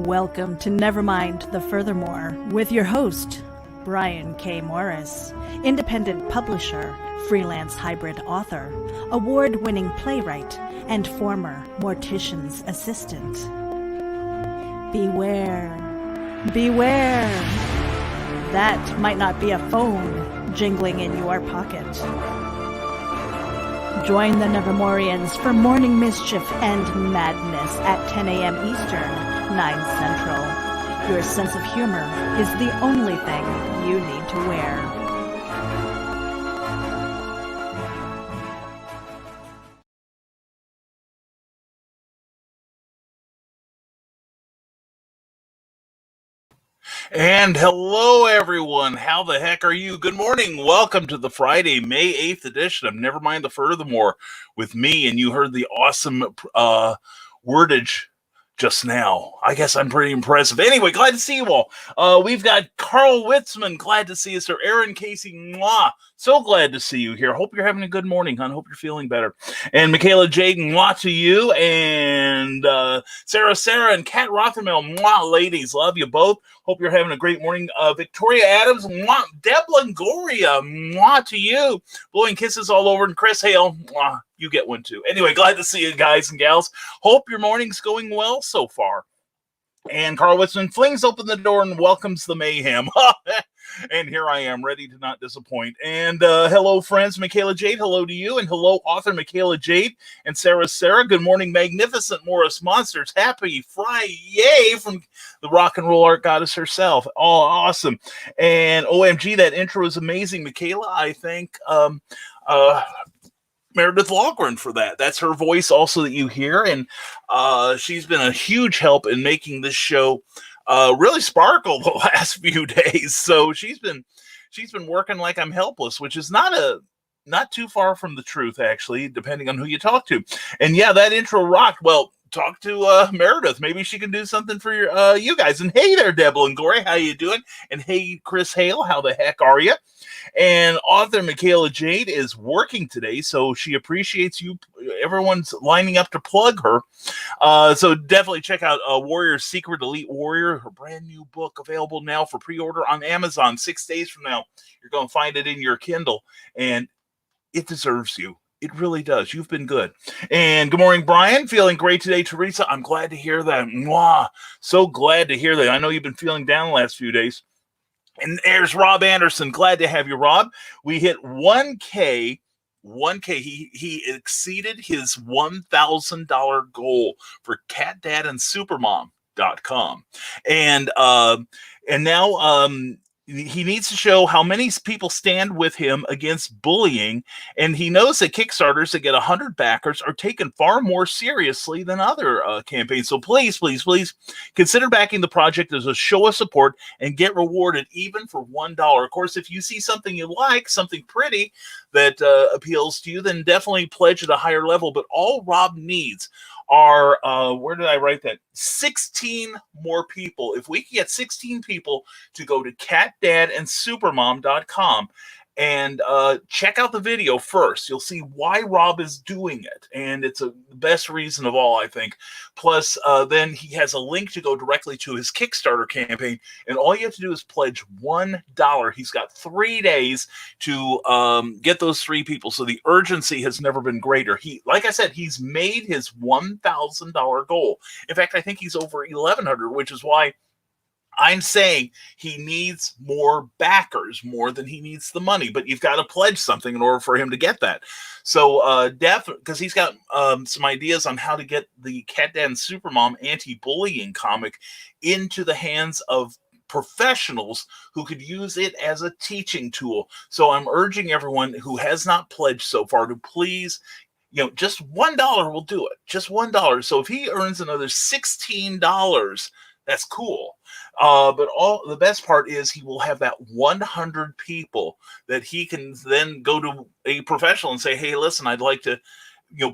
Welcome to Nevermind the Furthermore with your host, Brian K. Morris, independent publisher, freelance hybrid author, award-winning playwright, and former mortician's assistant. Beware, beware. That might not be a phone jingling in your pocket. Join the Nevermorians for morning mischief and madness at 10 a.m. Eastern, 9 Central. Your sense of humor is the only thing you need to wear. And hello, everyone. How the heck are you? Good morning. Welcome to the Friday, May 8th edition of Nevermind the Furthermore with me. And you heard the awesome wordage just now. I guess I'm pretty impressive. Anyway, glad to see you all. We've got Carl Witzman. Glad to see you, sir. Aaron Casey. Mwah. So glad to see you here. Hope you're having a good morning, hon. Hope you're feeling better. And Michaela Jade, mwah to you. And Sarah, and Kat Rothermel, mwah, ladies. Love you both. Hope you're having a great morning. Victoria Adams, mwah. Deb Longoria, mwah to you. Blowing kisses all over. And Chris Hale, mwah. You get one too. Anyway, glad to see you guys and gals. Hope your morning's going well so far. And Carl Witzman flings open the door and welcomes the mayhem. And here I am, ready to not disappoint. And hello, friends. Michaela Jade, hello to you. And hello, author Michaela Jade and Sarah. Good morning, magnificent Morris Monsters. Happy Friday from the rock and roll art goddess herself. Oh, awesome. And OMG, that intro is amazing, Michaela. I thank Meredith Logren for that. That's her voice also that you hear. And she's been a huge help in making this show really sparkle the last few days. So she's been working like I'm helpless, which is not too far from the truth, actually, depending on who you talk to. And yeah, that intro rocked. Well, talk to Meredith. Maybe she can do something for you guys. And hey there, Deb Longoria, how you doing? And hey, Chris Hale, how the heck are you? And author Michaela Jade is working today, so she appreciates you. Everyone's lining up to plug her. So definitely check out Warrior's Secret Elite Warrior, her brand new book available now for pre-order on Amazon. 6 days from now, you're going to find it in your Kindle, and it deserves you. It really does. You've been good. And good morning, Brian. Feeling great today, Teresa. I'm glad to hear that. Mwah. So glad to hear that. I know you've been feeling down the last few days. And there's Rob Anderson. Glad to have you, Rob. We hit 1K. He exceeded his $1,000 goal for catdadandsupermom.com. And now he needs to show how many people stand with him against bullying, and he knows that Kickstarters that get 100 backers are taken far more seriously than other campaigns. So please consider backing the project as a show of support and get rewarded even for $1. Of course, if you see something you like, something pretty that appeals to you, then definitely pledge at a higher level. But all Rob needs are, where did I write that? 16 more people. If we can get 16 people to go to catdadandsupermom.com and check out the video first, you'll see why Rob is doing it. And it's the best reason of all, I think. Plus, then he has a link to go directly to his Kickstarter campaign. And all you have to do is pledge $1. He's got 3 days to get those 3 people. So the urgency has never been greater. Like I said, he's made his $1,000 goal. In fact, I think he's over 1,100, which is why I'm saying he needs more backers, more than he needs the money, but you've got to pledge something in order for him to get that. So because he's got some ideas on how to get the Cat Dad and Supermom anti-bullying comic into the hands of professionals who could use it as a teaching tool. So I'm urging everyone who has not pledged so far to please, just $1 will do it. Just $1. So if he earns another $16, that's cool. But the best part is he will have that 100 people that he can then go to a professional and say, hey, listen, I'd like to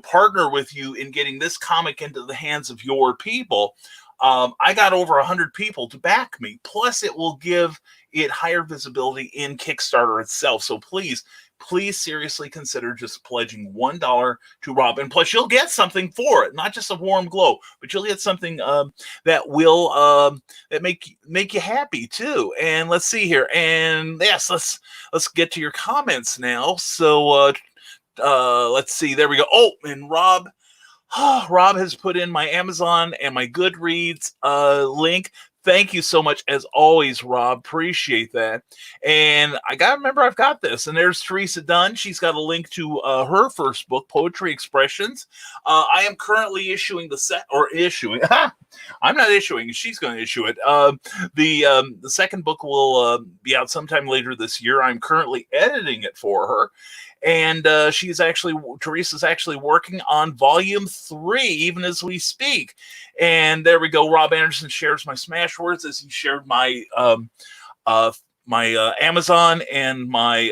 partner with you in getting this comic into the hands of your people. I got over 100 people to back me. Plus, it will give it higher visibility in Kickstarter itself. So please please seriously consider just pledging $1 to Rob. And plus, you'll get something for it, not just a warm glow, but you'll get something that will that make you happy too. And let's see here. And yes, let's get to your comments now. So let's see. There we go. Oh, and Rob has put in my Amazon and my Goodreads link. Thank you so much, as always, Rob. Appreciate that. And I got to remember I've got this. And there's Teresa Dunn. She's got a link to her first book, Poetry Expressions. I am currently issuing issuing. I'm not issuing. She's going to issue it. The second book will be out sometime later this year. I'm currently editing it for her. And Teresa's actually working on volume 3, even as we speak. And there we go. Rob Anderson shares my Smashwords as he shared my Amazon and my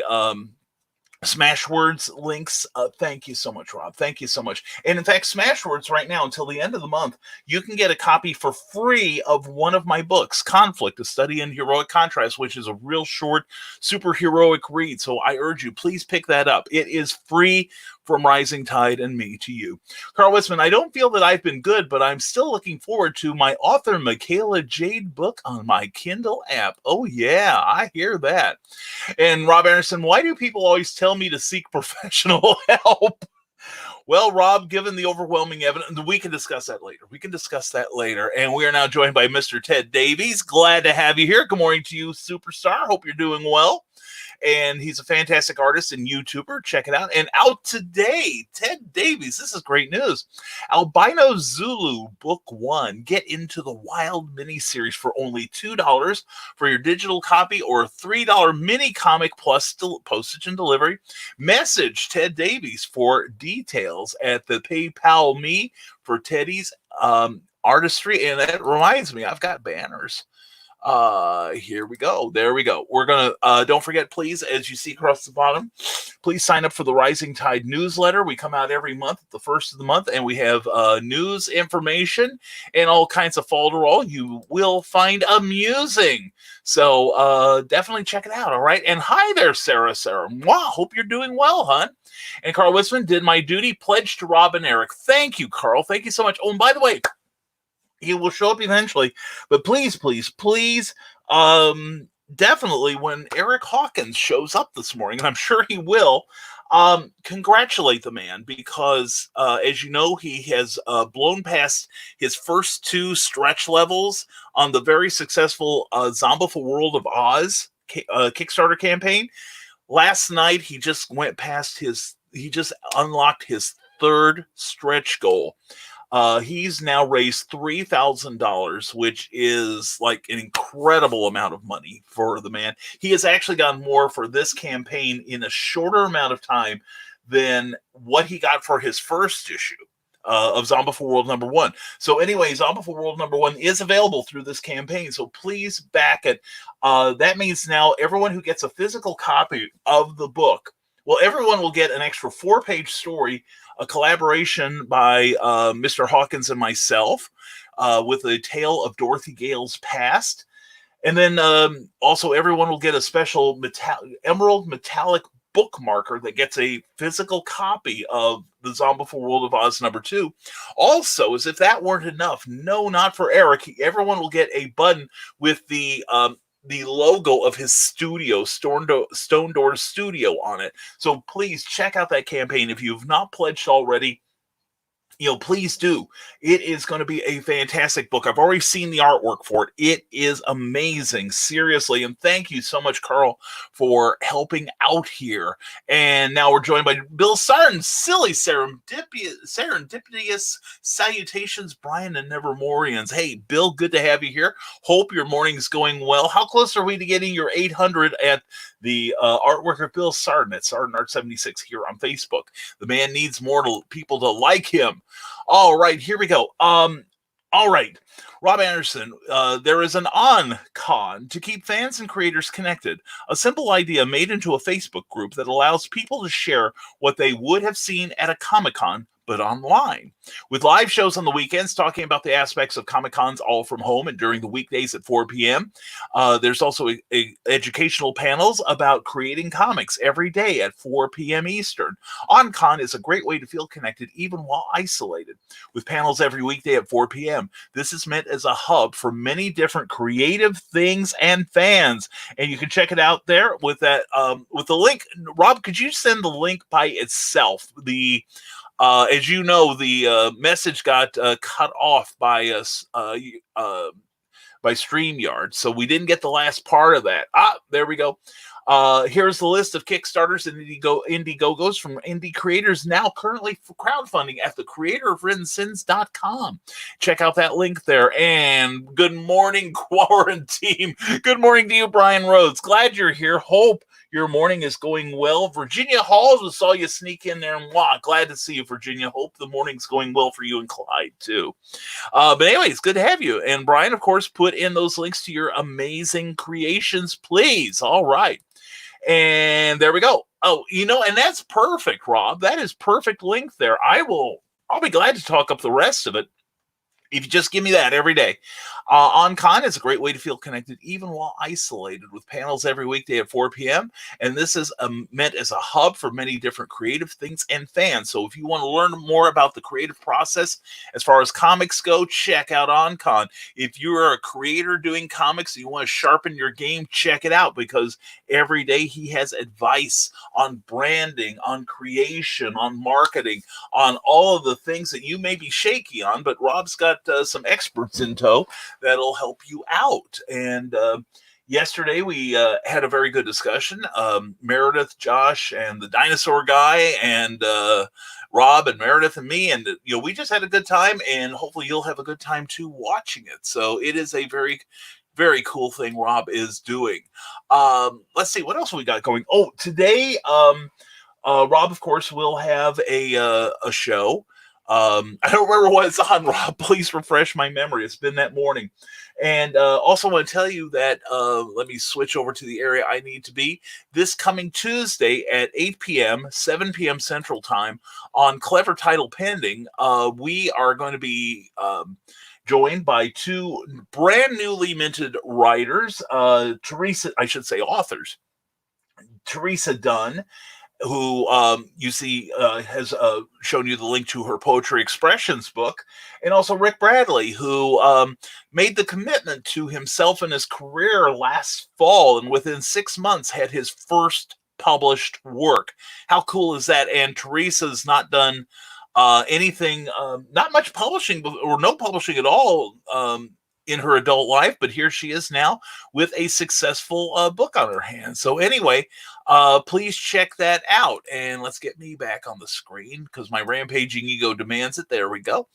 Smashwords links. Thank you so much, Rob. Thank you so much. And in fact, Smashwords right now until the end of the month, you can get a copy for free of one of my books, Conflict: A Study in Heroic Contrast, which is a real short, super heroic read. So I urge you, please pick that up. It is free from Rising Tide and me to you. Carl Wisman, I don't feel that I've been good, but I'm still looking forward to my author Michaela Jade book on my Kindle app. Oh yeah, I hear that. And Rob Anderson, why do people always tell me to seek professional help? Well, Rob, given the overwhelming evidence, we can discuss that later. And we are now joined by Mr. Ted Davies. Glad to have you here. Good morning to you, superstar. Hope you're doing well. And he's a fantastic artist and YouTuber. Check it out. And out today, Ted Davies. This is great news. Albino Zulu Book 1. Get Into the Wild miniseries for only $2 for your digital copy, or a $3 mini comic plus postage and delivery. Message Ted Davies for details at the PayPal me for Teddy's artistry. And that reminds me, I've got banners. Here we go. There we go. We're gonna don't forget, please, as you see across the bottom, please sign up for the Rising Tide newsletter. We come out every month at the first of the month, and we have news, information, and all kinds of folderol you will find amusing. So definitely check it out. All right. And hi there, Sarah. Wow, hope you're doing well, hon. And Carl Wisman, did my duty, pledge to Rob and Eric. Thank you, Carl. Thank you so much. Oh, and by the way, he will show up eventually, but please, definitely when Eric Hawkins shows up this morning, and I'm sure he will, congratulate the man, because as you know, he has blown past his first 2 stretch levels on the very successful Zombieful World of Oz Kickstarter campaign. Last night, he just unlocked his 3rd stretch goal. He's now raised $3,000, which is like an incredible amount of money for the man. He has actually gotten more for this campaign in a shorter amount of time than what he got for his first issue of Zombieful World number 1. So anyway, Zombieful World number 1 is available through this campaign. So please back it. That means now everyone who gets a physical copy of the book, well, everyone will get an extra 4-page story, a collaboration by Mr. Hawkins and myself with a tale of Dorothy Gale's past. And then also everyone will get a special emerald metallic bookmarker that gets a physical copy of the Zombieful World of Oz number 2. Also, as if that weren't enough, no, not for Eric, everyone will get a button with the logo of his studio, Stone Door Studio, on it. So please check out that campaign. If you've not pledged already, please do. It is going to be a fantastic book. I've already seen the artwork for it. It is amazing, seriously. And thank you so much, Carl, for helping out here. And now we're joined by Bill Sarn. Silly serendipitous salutations, Brian and Nevermorians. Hey, Bill, good to have you here. Hope your morning's going well. How close are we to getting your 800 at the artwork of Bill Sarn at Sarn Art 76 here on Facebook? The man needs more people to like him. All right, here we go. All right, Rob Anderson, there is an on-con to keep fans and creators connected. A simple idea made into a Facebook group that allows people to share what they would have seen at a Comic-Con, but online. With live shows on the weekends talking about the aspects of Comic-Cons all from home and during the weekdays at 4 p.m. There's also educational panels about creating comics every day at 4 p.m. Eastern. OnCon is a great way to feel connected even while isolated. With panels every weekday at 4 p.m., this is meant as a hub for many different creative things and fans. And you can check it out there with that with the link. Rob, could you send the link by itself? As you know, the message got cut off by us by StreamYard, so we didn't get the last part of that. There we go. Here's the list of Kickstarters and Indiegogos from indie creators now currently crowdfunding at thecreatorofwrittensins.com. Check out that link there. And good morning, quarantine. Good morning to you, Brian Rhodes. Glad you're here. Hope your morning is going well. Virginia Halls, we saw you sneak in there, and glad to see you, Virginia. Hope the morning's going well for you and Clyde, too. But anyways, good to have you. And Brian, of course, put in those links to your amazing creations, please. All right. And there we go. Oh, and that's perfect, Rob. That is perfect link there. I'll be glad to talk up the rest of it if you just give me that every day. OnCon is a great way to feel connected even while isolated, with panels every weekday at 4 p.m. And this is meant as a hub for many different creative things and fans. So if you want to learn more about the creative process as far as comics go, check out OnCon. If you're a creator doing comics and you want to sharpen your game, check it out, because every day he has advice on branding, on creation, on marketing, on all of the things that you may be shaky on, but Rob's got some experts in tow that'll help you out. And yesterday we had a very good discussion. Meredith, Josh, and the dinosaur guy, and Rob and Meredith and me, and we just had a good time, and hopefully you'll have a good time too watching it. So it is a very, very cool thing Rob is doing. Let's see, what else we got going? Oh, today Rob, of course, will have a show. I don't remember what it's on, Rob. Please refresh my memory. It's been that morning. And also want to tell you that, let me switch over to the area I need to be. This coming Tuesday at 8 p.m., 7 p.m. Central Time on Clever Title Pending, we are going to be joined by two brand newly minted writers, authors. Teresa Dunn, who you see has shown you the link to her Poetry Expressions book, and also Rick Bradley, who made the commitment to himself and his career last fall, and within 6 months had his first published work. How cool is that? And Teresa's not done anything, not much publishing, or no publishing at all in her adult life, but here she is now with a successful book on her hands. So anyway, please check that out. And let's get me back on the screen because my rampaging ego demands it. There we go.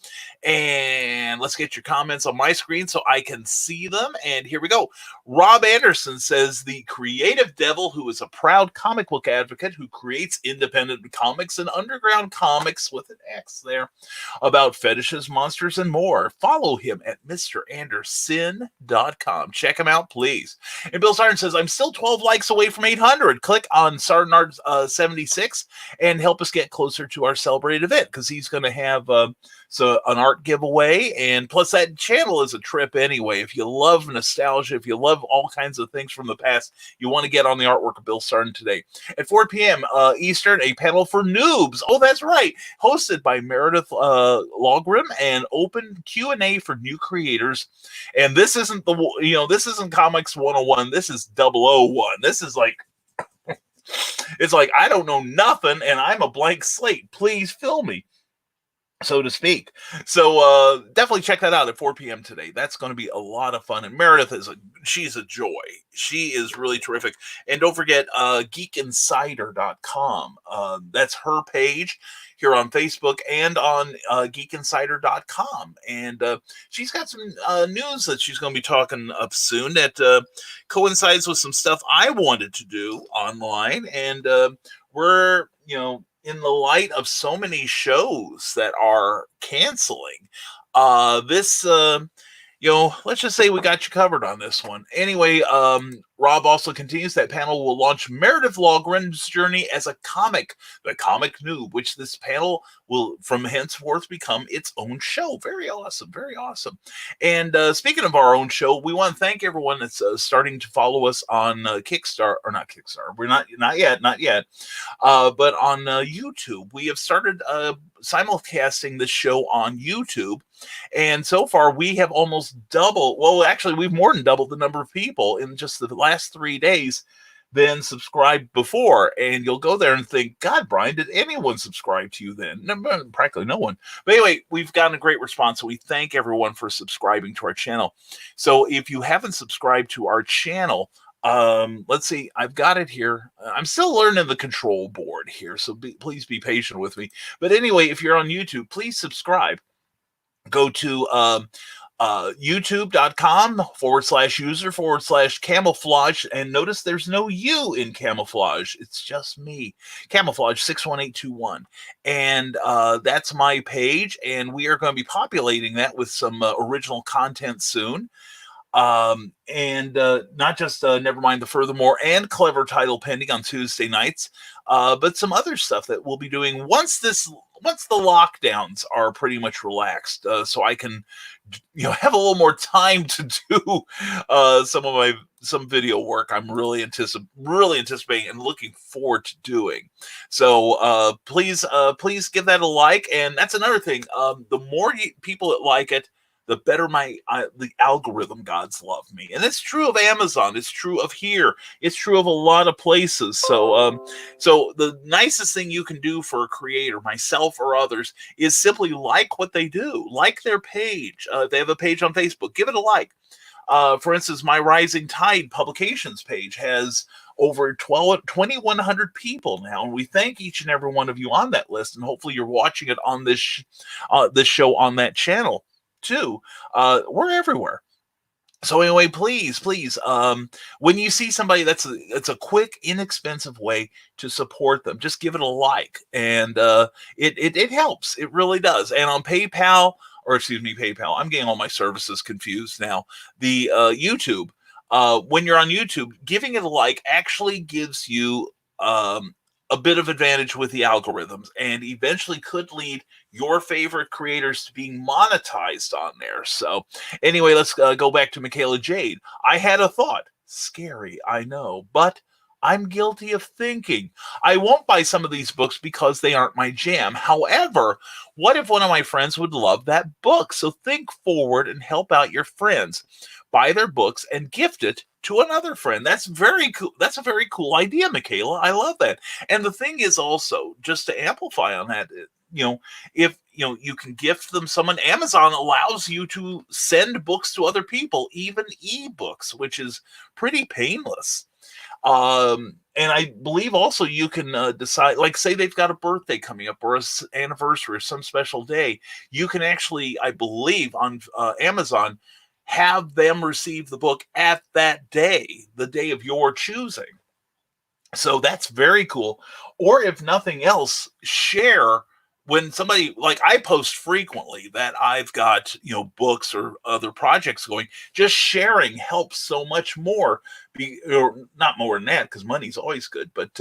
And let's get your comments on my screen so I can see them. And here we go. Rob Anderson says, the creative devil who is a proud comic book advocate who creates independent comics and underground comics with an X there about fetishes, monsters, and more. Follow him at MrAnderson.com. Check him out, please. And Bill Sarn says, I'm still 12 likes away from 800. Click on Sarnard 76 and help us get closer to our celebrated event, because he's going to have an art giveaway, and plus that channel is a trip anyway. If you love nostalgia, if you love all kinds of things from the past, you want to get on the artwork of Bill Sarn today. At 4 p.m. Eastern, a panel for noobs. Oh, that's right. Hosted by Meredith Logrim, and open Q&A for new creators. And this isn't this isn't Comics 101. This is 001. This is like, it's like, I don't know nothing and I'm a blank slate. Please fill me, so to speak. So definitely check that out at 4 p.m. today. That's going to be a lot of fun. And Meredith she's a joy. She is really terrific. And don't forget geekinsider.com. That's her page here on Facebook and on geekinsider.com. And she's got some news that she's going to be talking up soon that coincides with some stuff I wanted to do online. And we're, in the light of so many shows that are canceling, let's just say we got you covered on this one. Anyway, Rob also continues that panel will launch Meredith Logren's journey as a comic, the Comic Noob, which this panel will from henceforth become its own show. Very awesome, very awesome. And speaking of our own show, we want to thank everyone that's starting to follow us on Kickstarter, or not Kickstarter. We're not yet, but on YouTube. We have started simulcasting this show on YouTube. And so far, we have almost doubled. Well, actually, we've more than doubled the number of people in just the last 3 days than subscribed before. And you'll go there and think, God, Brian, did anyone subscribe to you then? No, practically no one. But anyway, we've gotten a great response. So we thank everyone for subscribing to our channel. So if you haven't subscribed to our channel, let's see, I've got it here. I'm still learning the control board here, so please be patient with me. But anyway, if you're on YouTube, please subscribe. Go to youtube.com/user/camouflage, and notice there's no U in camouflage. It's just me, camouflage 61821, and that's my page, and we are going to be populating that with some original content soon. And not just Nevermind the Furthermore and Clever Title Pending on Tuesday nights, but some other stuff that we'll be doing once the lockdowns are pretty much relaxed, so I can have a little more time to do some video work I'm really anticipating and looking forward to doing. So please give that a like. And that's another thing, the more people that like it, the better the algorithm gods love me. And it's true of Amazon. It's true of here. It's true of a lot of places. So the nicest thing you can do for a creator, myself or others, is simply like what they do. Like their page. If they have a page on Facebook, give it a like. For instance, my Rising Tide Publications page has over 2,100 people now, and we thank each and every one of you on that list. And hopefully you're watching it on this show on that channel too. We're everywhere. So anyway, please, when you see somebody, it's a quick, inexpensive way to support them. Just give it a like, and it helps. It really does. And on PayPal, I'm getting all my services confused now. The YouTube, when you're on YouTube, giving it a like actually gives you a bit of advantage with the algorithms, and eventually could lead your favorite creators to being monetized on there. So anyway, let's go back to Michaela Jade. I had a thought. Scary, I know, but I'm guilty of thinking. I won't buy some of these books because they aren't my jam. However, what if one of my friends would love that book? So think forward and help out your friends. Buy their books and gift it to another friend. That's very cool. That's a very cool idea, Michaela. I love that. And the thing is also, just to amplify on that, if you can gift them someone, Amazon allows you to send books to other people, even ebooks, which is pretty painless. And I believe also you can decide, like say they've got a birthday coming up or an anniversary or some special day, you can actually, I believe on Amazon, have them receive the book at that day, the day of your choosing. So that's very cool. Or if nothing else, share. When somebody, like I post frequently that I've got, books or other projects going, just sharing helps so much more. Or not more than that, because money's always good. But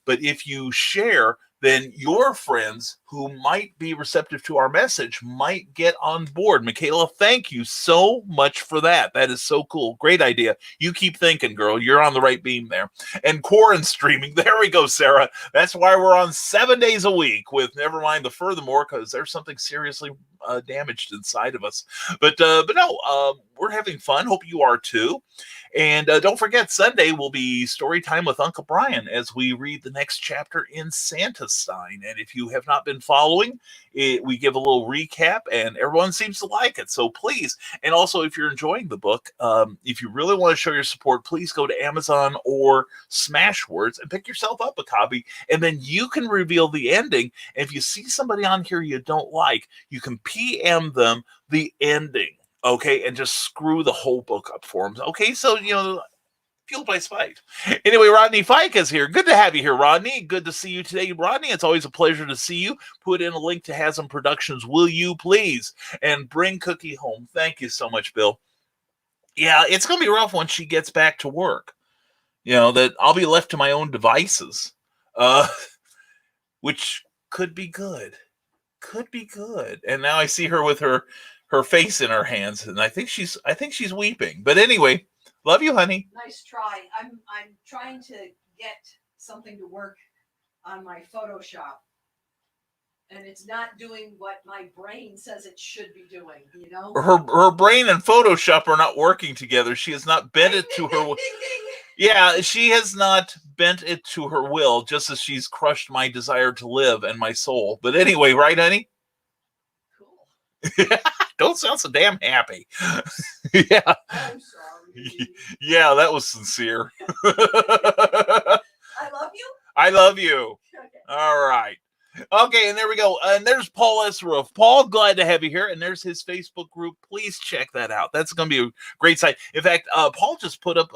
if you share, then your friends who might be receptive to our message might get on board. Michaela, thank you so much for that. That is so cool. Great idea. You keep thinking, girl. You're on the right beam there. And quarantine streaming. There we go, Sarah. That's why we're on 7 days a week with Nevermind the Furthermore, because there's something seriously damaged inside of us. But no, we're having fun. Hope you are too. And don't forget, Sunday will be story time with Uncle Brian as we read the next chapter in Santa Stein. And if you have not been following, we give a little recap, and everyone seems to like it. So please, and also if you're enjoying the book, if you really want to show your support, please go to Amazon or Smashwords and pick yourself up a copy, and then you can reveal the ending. And if you see somebody on here you don't like, you can PM them the ending. Okay, and just screw the whole book up for them. Okay, so, fueled by spite. Anyway, Rodney Fike is here. Good to have you here, Rodney. Good to see you today, Rodney. It's always a pleasure to see you. Put in a link to Hasm Productions, will you please? And bring Cookie home. Thank you so much, Bill. Yeah, it's going to be rough once she gets back to work. that I'll be left to my own devices, uh, which could be good. Could be good. And now I see her with her face in her hands, and I think she's weeping. But anyway, love you, honey. Nice try. I'm trying to get something to work on my Photoshop, and it's not doing what my brain says it should be doing. Her brain and Photoshop are not working together. She has not bent it to her. Yeah, she has not bent it to her will, just as she's crushed my desire to live and my soul. But anyway, right, honey? Cool. Don't sound so damn happy. Yeah. I'm sorry. Yeah, that was sincere. I love you. I love you. Okay. All right. Okay, and there we go. And there's Paul S. Roof. Paul, glad to have you here. And there's his Facebook group. Please check that out. That's going to be a great site. In fact, Paul just put up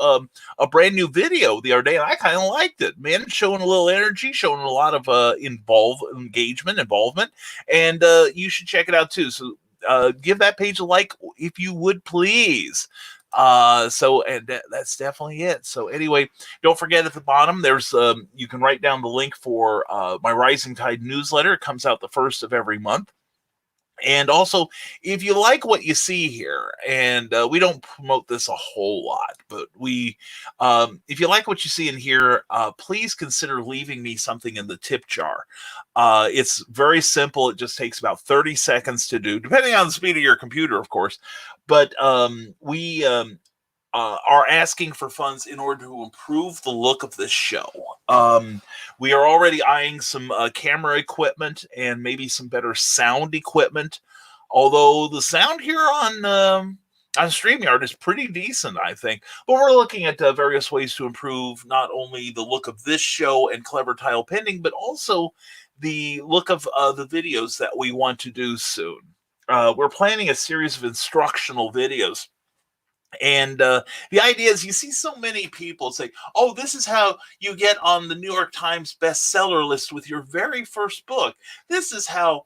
a brand new video the other day, and I kind of liked it. Man, showing a little energy, showing a lot of involvement, and you should check it out too. So give that page a like if you would, please. That's definitely it. So anyway, don't forget at the bottom, there's you can write down the link for my Rising Tide newsletter. It comes out the first of every month. And also, if you like what you see here, and we don't promote this a whole lot, but if you like what you see in here, please consider leaving me something in the tip jar. It's very simple. It just takes about 30 seconds to do, depending on the speed of your computer, of course. But we are asking for funds in order to improve the look of this show. We are already eyeing some camera equipment and maybe some better sound equipment. Although the sound here on StreamYard is pretty decent, I think. But we're looking at various ways to improve not only the look of this show and Clever Tile Pending, but also the look of the videos that we want to do soon. We're planning a series of instructional videos. And the idea is you see so many people say, oh, this is how you get on the New York Times bestseller list with your very first book. This is how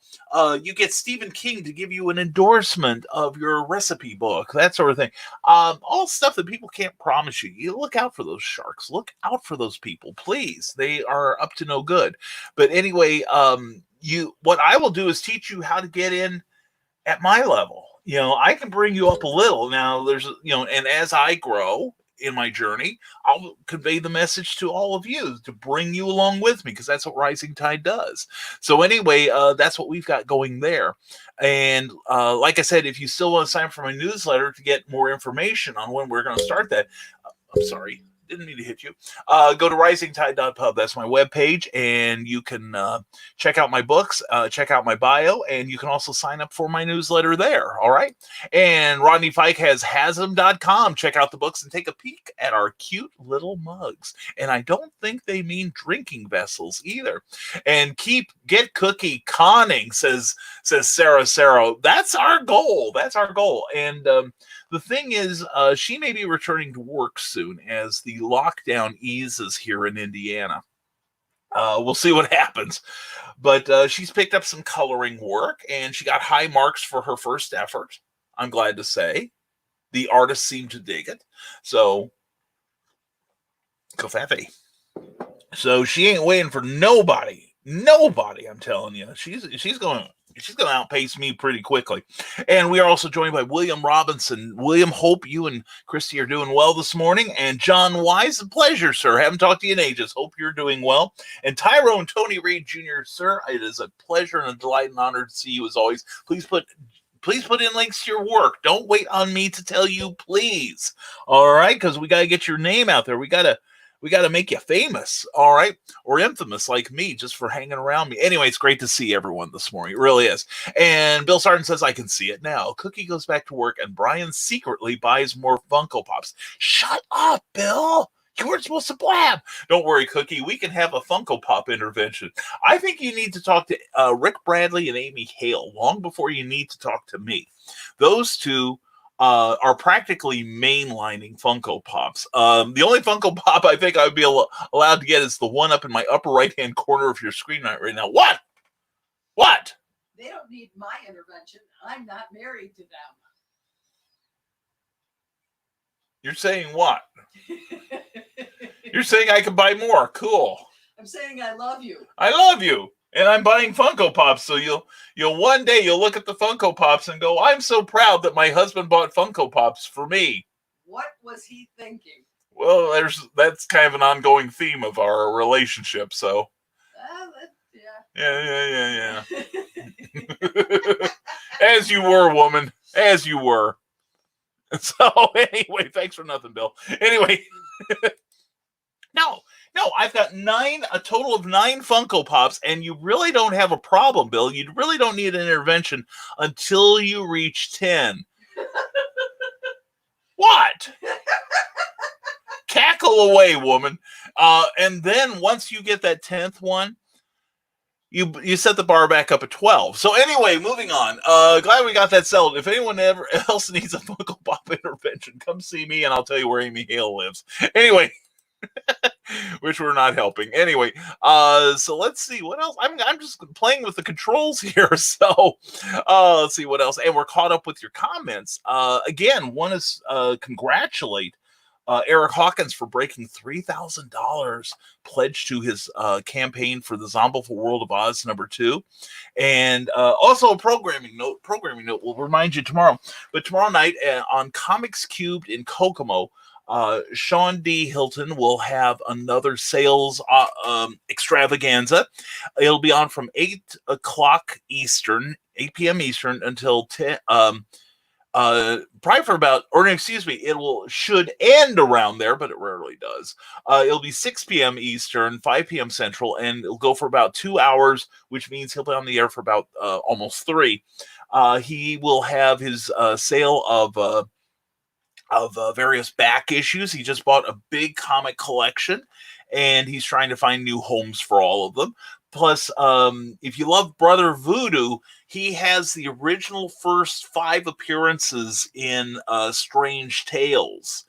you get Stephen King to give you an endorsement of your recipe book, that sort of thing. All stuff that people can't promise you. You look out for those sharks. Look out for those people, please. They are up to no good. But anyway, what I will do is teach you how to get in at my level. I can bring you up a little. Now there's, and as I grow in my journey, I'll convey the message to all of you to bring you along with me, because that's what Rising Tide does. So anyway, that's what we've got going there. And like I said, if you still want to sign up for my newsletter to get more information on when we're going to start that, I'm sorry. Didn't mean to hit you. Go to risingtide.pub. That's my webpage, and you can check out my books, check out my bio, and you can also sign up for my newsletter there. All right. And Rodney Fike has hasm.com. Check out the books and take a peek at our cute little mugs. And I don't think they mean drinking vessels either. And get cookie conning, says Sarah Sarah. That's our goal. That's our goal. And the thing is, she may be returning to work soon as the lockdown eases here in Indiana. We'll see what happens. But she's picked up some coloring work, and she got high marks for her first effort, I'm glad to say. The artist seemed to dig it. So, Kofafi. So she ain't waiting for nobody. Nobody, I'm telling you. She's going to outpace me pretty quickly. And we are also joined by William Robinson. William, hope you and Christy are doing well this morning. And John Wise, a pleasure, sir. Haven't talked to you in ages. Hope you're doing well. And Tyrone Tony Reed Jr., sir, it is a pleasure and a delight and honor to see you as always. Please put in links to your work. Don't wait on me to tell you, please. All right, because we got to get your name out there. We got to make you famous, all right? Or infamous like me, just for hanging around me. Anyway, it's great to see everyone this morning. It really is. And Bill Sargent says, I can see it now. Cookie goes back to work, and Brian secretly buys more Funko Pops. Shut up, Bill. You weren't supposed to blab. Don't worry, Cookie. We can have a Funko Pop intervention. I think you need to talk to Rick Bradley and Amy Hale long before you need to talk to me. Those two are practically mainlining Funko Pops. The only Funko Pop I think I would be allowed to get is the one up in my upper right-hand corner of your screen right now. What? What? They don't need my intervention. I'm not married to them. You're saying what? You're saying I can buy more. Cool. I'm saying I love you. I love you. And I'm buying Funko Pops, so you'll one day you'll look at the Funko Pops and go, I'm so proud that my husband bought Funko Pops for me. What was he thinking? Well, that's kind of an ongoing theme of our relationship, so. Yeah. As you were, woman. As you were. So, anyway, thanks for nothing, Bill. Anyway. No, I've got a total of 9 Funko Pops, and you really don't have a problem, Bill. You really don't need an intervention until you reach 10. What? Cackle away, woman. And then once you get that 10th one, you set the bar back up at 12. So anyway, moving on. Glad we got that settled. If anyone else needs a Funko Pop intervention, come see me, and I'll tell you where Amy Hale lives. Anyway. Which we're not helping. Anyway, so let's see what else. I'm just playing with the controls here. So let's see what else. And we're caught up with your comments. Again, one is congratulate Eric Hawkins for breaking $3,000 pledged to his campaign for the Zombieful World of Oz #2. And also a programming note will remind you tomorrow. But tomorrow night on Comics Cubed in Kokomo, Sean D. Hilton will have another sales extravaganza. It'll be on from 8 p.m. Eastern until 10. Probably for about, should end around there, but it rarely does. It'll be 6 p.m. Eastern, 5 p.m. Central, and it'll go for about 2 hours, which means he'll be on the air for about almost 3. He will have his sale of various back issues. He just bought a big comic collection, and he's trying to find new homes for all of them. Plus, if you love Brother Voodoo, he has the original first 5 appearances in Strange Tales,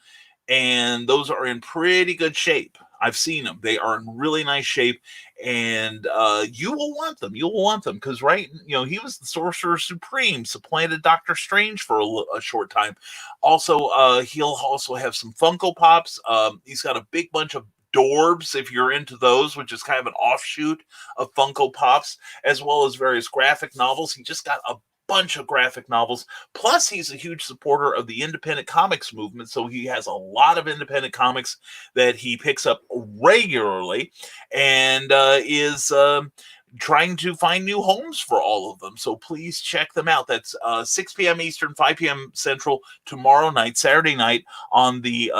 and those are in pretty good shape. I've seen them. They are in really nice shape, and you will want them. You'll want them because, he was the Sorcerer Supreme, supplanted Doctor Strange for a short time. Also, he'll also have some Funko Pops. He's got a big bunch of Dorbs, if you're into those, which is kind of an offshoot of Funko Pops, as well as various graphic novels. He just got a bunch of graphic novels. Plus, he's a huge supporter of the independent comics movement, so he has a lot of independent comics that he picks up regularly, and is trying to find new homes for all of them. So please check them out. That's 6 p.m. Eastern, 5 p.m. Central tomorrow night, Saturday night, on the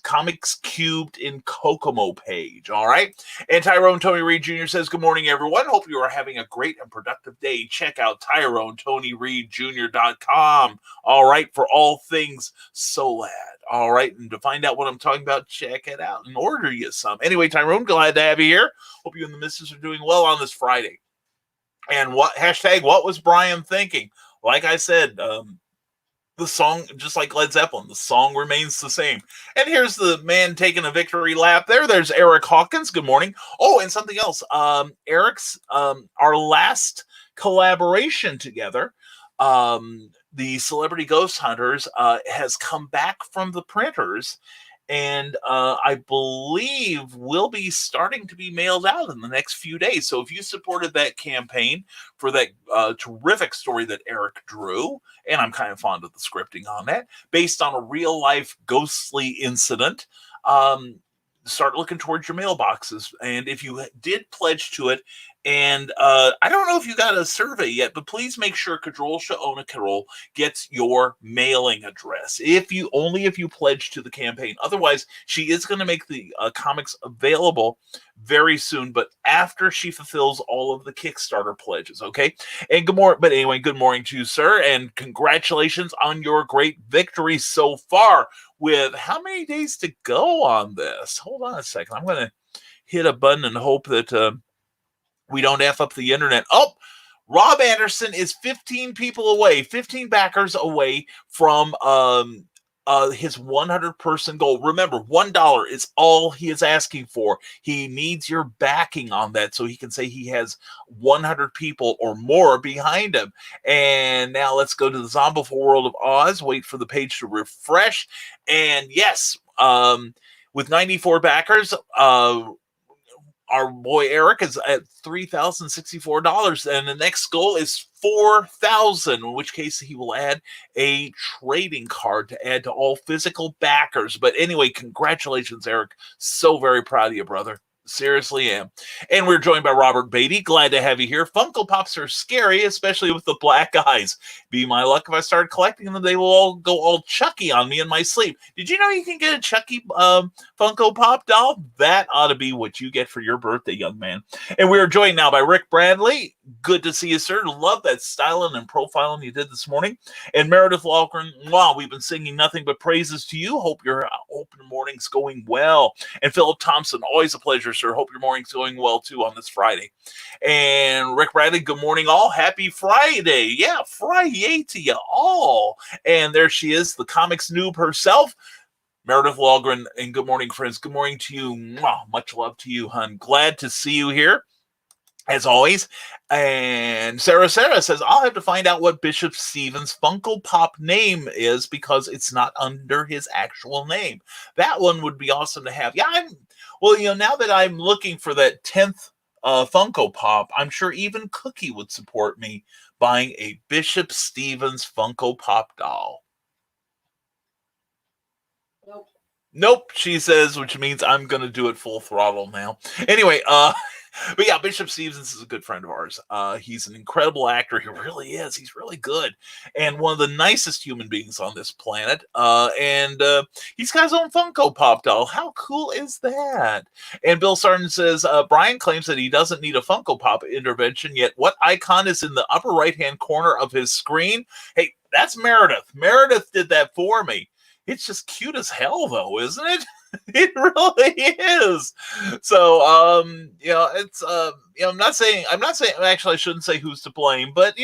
Comics Cubed in Kokomo page. All right. And Tyrone Tony Reed Jr. says, good morning, everyone. Hope you are having a great and productive day. Check out TyroneTonyReedJr.com. All right. For all things SOLAD. All right. And to find out what I'm talking about, check it out and order you some. Anyway, Tyrone, glad to have you here. Hope you and the missus are doing well on this Friday. And what was Brian thinking? Like I said, the song, just like Led Zeppelin, the song remains the same. And here's the man taking a victory lap there. There's Eric Hawkins. Good morning. Oh, and something else. Eric's, our last collaboration together, the Celebrity Ghost Hunters, has come back from the printers, and I believe will be starting to be mailed out in the next few days. So if you supported that campaign for that terrific story that Eric drew, and I'm kind of fond of the scripting on that, based on a real life ghostly incident, start looking towards your mailboxes. And if you did pledge to it, and I don't know if you got a survey yet, but please make sure Kadrol Shaona Carol gets your mailing address. If you pledge to the campaign. Otherwise, she is going to make the comics available very soon, but after she fulfills all of the Kickstarter pledges. Okay. And good morning to you, sir, and congratulations on your great victory so far. With how many days to go on this? Hold on a second. I'm going to hit a button and hope that we don't F up the internet. Oh, Rob Anderson is 15 backers away from his 100-person goal. Remember, $1 is all he is asking for. He needs your backing on that so he can say he has 100 people or more behind him. And now let's go to the Zombieful World of Oz. Wait for the page to refresh. And yes, with 94 backers. Our boy Eric is at $3,064, and the next goal is 4,000. In which case he will add a trading card to add to all physical backers. But anyway, congratulations, Eric. So very proud of you, brother. Seriously am. And we're joined by Robert Beatty. Glad to have you here. Funko Pops are scary, especially with the black eyes. Be my luck if I start collecting them, they will all go all Chucky on me in my sleep. Did you know you can get a Chucky Funko Pop doll? That ought to be what you get for your birthday, young man. And we are joined now by Rick Bradley. Good to see you, sir. Love that styling and profiling you did this morning. And Meredith Walgren, wow, we've been singing nothing but praises to you. Hope your open morning's going well. And Philip Thompson, always a pleasure, sir. Hope your morning's going well, too, on this Friday. And Rick Bradley, good morning, all. Happy Friday. Yeah, Friday to you all. And there she is, the comics noob herself, Meredith Walgren. And good morning, friends. Good morning to you. Wow, much love to you, hon. Glad to see you here, as always. And Sarah says, I'll have to find out what Bishop Stevens' Funko Pop name is because it's not under his actual name. That one would be awesome to have. Yeah, now that I'm looking for that 10th Funko Pop, I'm sure even Cookie would support me buying a Bishop Stevens Funko Pop doll. Nope, she says, which means I'm going to do it full throttle now. Anyway, but yeah, Bishop Stevens is a good friend of ours. He's an incredible actor. He really is. He's really good. And one of the nicest human beings on this planet. And he's got his own Funko Pop doll. How cool is that? And Bill Sarton says, Brian claims that he doesn't need a Funko Pop intervention, yet what icon is in the upper right-hand corner of his screen? Hey, that's Meredith. Meredith did that for me. It's just cute as hell, though, isn't it? It really is. So, it's, I'm not saying, actually, I shouldn't say who's to blame, but,